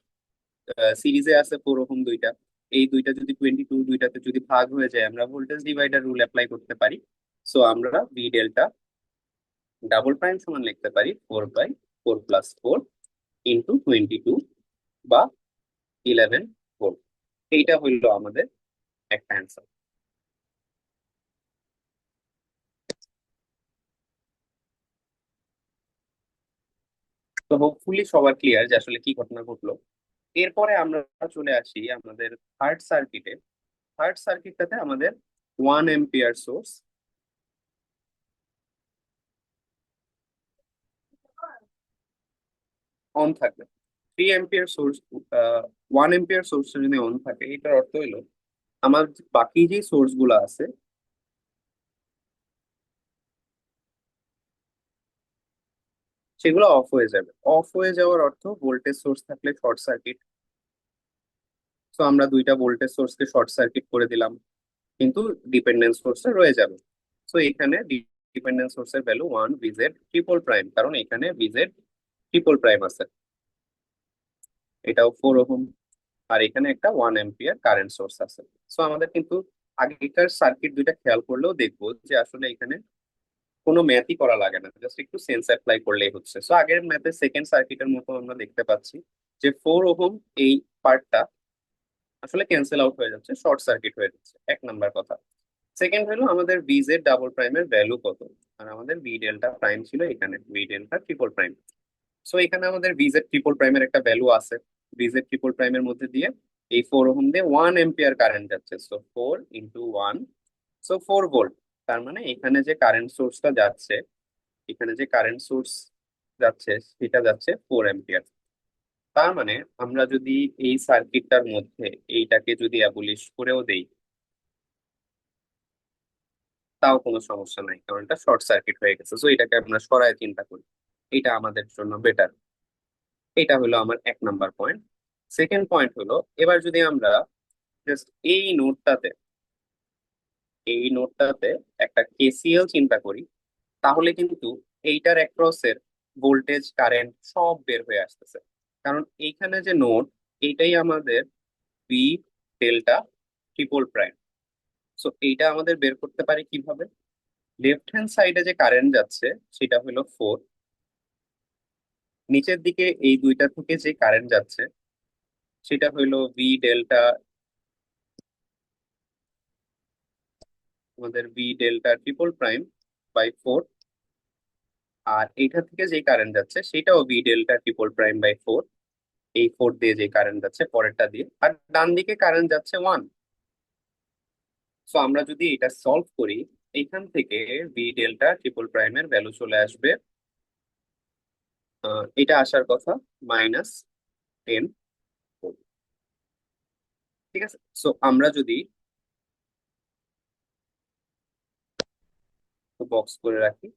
সিরিজে আছে 4 ওহম দুইটা। এই দুইটা যদি 22, দুইটাতে যদি ভাগ হয়ে যায় আমরা ভোল্টেজ ডিভাইডার রুল অ্যাপ্লাই করতে পারি। সো আমরা ভি ডেল্টা ডাবল প্রাইম সমান লিখতে পারি 4/4 + 4 ইন্টু 22 বা 11 ভোল্ট। এইটা হইলো আমাদের একটা অ্যান্সার। তো হোপফুলি সবার ক্লিয়ার যে আসলে কি ঘটনা ঘটলো। এরপরে আমরা চলে আসি আমাদের থার্ড সার্কিটে। থার্ড সার্কিটটাতে আমাদের 1 এম্পিয়ার সোর্স অন থাকবে। 3 এম্পিয়ার সোর্স, 1 এম্পিয়ার সোর্স যদি অন থাকে এটার অর্থ হইলো আমার বাকি যে সোর্স গুলো আছে সেগুলো অফ হয়ে যাবে। অফ হয়ে যাওয়ার অর্থ ভোল্টেজ সোর্স থাকলে শর্ট সার্কিট। তো আমরা দুইটা ভোল্টেজ সোর্সকে শর্ট সার্কিট করে দিলাম, কিন্তু ডিপেন্ডেন্ট সোর্সটা রয়ে যাবে। তো এখানে ডিপেন্ডেন্ট সোর্সের ভ্যালু 1 ভিজেড ট্রিপল প্রাইম, কারণ এখানে ভিজেড ট্রিপল প্রাইম আছে, এটাও 4 ওহম। আর এখানে একটা 1 এম্পিয়ার কারেন্ট সোর্স আছে। সো আমাদের কিন্তু আগেকার সার্কিট দুইটা খেয়াল করলেও দেখবো যে আসলে এখানে কোনো ম্যাথই করা লাগে না, জাস্ট একটু সেন্স অ্যাপ্লাই করলেই হচ্ছে। সো আগের ম্যাথে সেকেন্ড সার্কিটের মতো আমরা দেখতে পাচ্ছি যে 4 ওহম এই পার্টটা আসলে ক্যান্সেল আউট হয়ে যাচ্ছে, শর্ট সার্কিট হয়ে যাচ্ছে। এক নাম্বার কথা। সেকেন্ড হলো আমাদের ভিজেড ডাবল প্রাইমের ভ্যালু কত। আর আমাদের ভি ডেল্টা প্রাইম ছিল এখানে, V delta triple prime. So এখানে আমাদের ভিজেড ট্রিপল প্রাইমের একটা ভ্যালু আছে। ভিজেড ট্রিপল প্রাইমের মধ্যে দিয়ে এই 4 ওহম দিয়ে 1 এম্পিয়ার কারেন্ট যাচ্ছে, সো 4 × 1, সো 4 ভোল্ট। তার মানে এখানে যে কারেন্ট সোর্সটা যাচ্ছে, এখানে যে কারেন্ট সোর্স যাচ্ছে সেটা যাচ্ছে 4 এম্পিয়ার। তার মানে আমরা যদি এই সার্কিটটার মধ্যে এইটাকে যদি অ্যাবলিশ করেও দেই তাও কোনো সমস্যা নাই, কারণ এটা শর্ট সার্কিট হয়ে গেছে। সো এটাকে আমরা সরায় চিন্তা করি, এটা আমাদের জন্য বেটার। এটা হলো আমার এক নাম্বার পয়েন্ট। সেকেন্ড পয়েন্ট হলো, এবার যদি আমরা জাস্ট এই নোটটাতে একটা কেসিএল চিন্তা করি তাহলে কিন্তু এইটার অ্যাক্রসের ভোল্টেজ কারেন্ট সব বের হয়ে আসতেছে। কারণ এইখানে যে নোড, এইটাই আমাদের B delta triple prime. So এইটা আমাদের বের করতে পারি কিভাবে। লেফট হ্যান্ড সাইডে যে কারেন্ট যাচ্ছে সেটা হলো 4, নিচের দিকে এই দুইটা থেকে যে কারেন্ট যাচ্ছে সেটা হইলো ভি ডেল্টা, আমাদের V delta triple prime by 4। আর এইটা থেকে যে কারেন্ট যাচ্ছে সেটাও V delta triple prime by 4। এই 4 দিয়ে যে কারেন্ট যাচ্ছে পরেরটা দিয়ে, আর ডান দিকে কারেন্ট যাচ্ছে 1। সো আমরা যদি এটা সলভ করি এইখান থেকে ভি ডেল্টা ট্রিপল প্রাইমের ভ্যালু চলে আসবে, এটা আসার কথা -10 ভোল্ট। ঠিক আছে। সো আমরা যদি বক্স করে রাখি,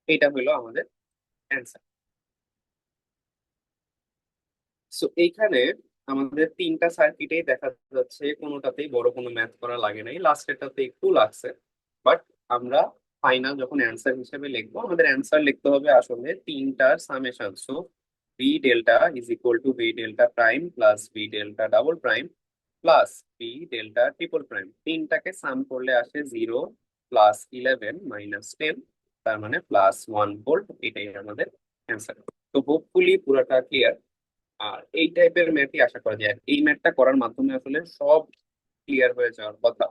এটা হলো আমাদের অ্যান্সার। সো এইখানে আমাদের তিনটা সার্কিটেই দেখা যাচ্ছে কোনোটাতেই বড় কোনো ম্যাথ করা লাগে নাই, লাস্টেরটাতে একটু লাগছে। বাট আমরা ফাইনাল যখন অ্যান্সার হিসেবে লিখবো, আমাদের অ্যান্সার লিখতে হবে আসলে তিনটার summation. So B delta is equal to B delta prime plus B delta double prime plus B delta triple prime. তিনটাকে সাম করলে আসে 0 + 11 - 10, তার মানে +1 ভোল্ট। এটাই আমাদের অ্যান্সার। তো হোপফুলি পুরোটা ক্লিয়ার। আর এই টাইপের ম্যাথই আশা করা যায়। আর এই ম্যাথটা করার মাধ্যমে আসলে সব ক্লিয়ার হয়ে যাওয়ার কথা।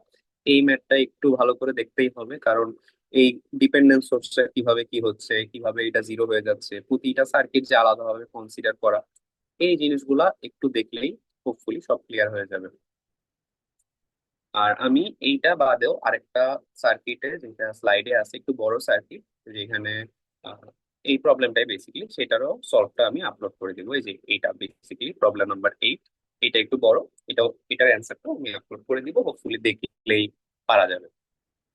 এই ম্যাথটা একটু ভালো করে দেখতেই হবে, কারণ এই ডিপেন্ডেন্স সোর্সটা কিভাবে কি হচ্ছে, কিভাবে এটা জিরো হয়ে যাচ্ছে, প্রতিটা সার্কিট যে আলাদাভাবে কনসিডার করা, এই জিনিসগুলা একটু দেখলেই হোপফুলি সব ক্লিয়ার হয়ে যাবে। আর আমি এইটা বাদেও আরেকটা সার্কিটে, যেটা স্লাইডে আছে, একটু বড় সার্কিট, যেখানে আহ, এই প্রবলেমটাই বেসিক্যালি, সেটারও সলভটা আমি আপলোড করে দেবো। এই যে এইটা বেসিক্যালি প্রবলেম নাম্বার 8। এটা একটু বড়, এটার অ্যান্সারটাও আমি আপলোড করে দিব, হোপফুলি দেখলেই পারা যাবে।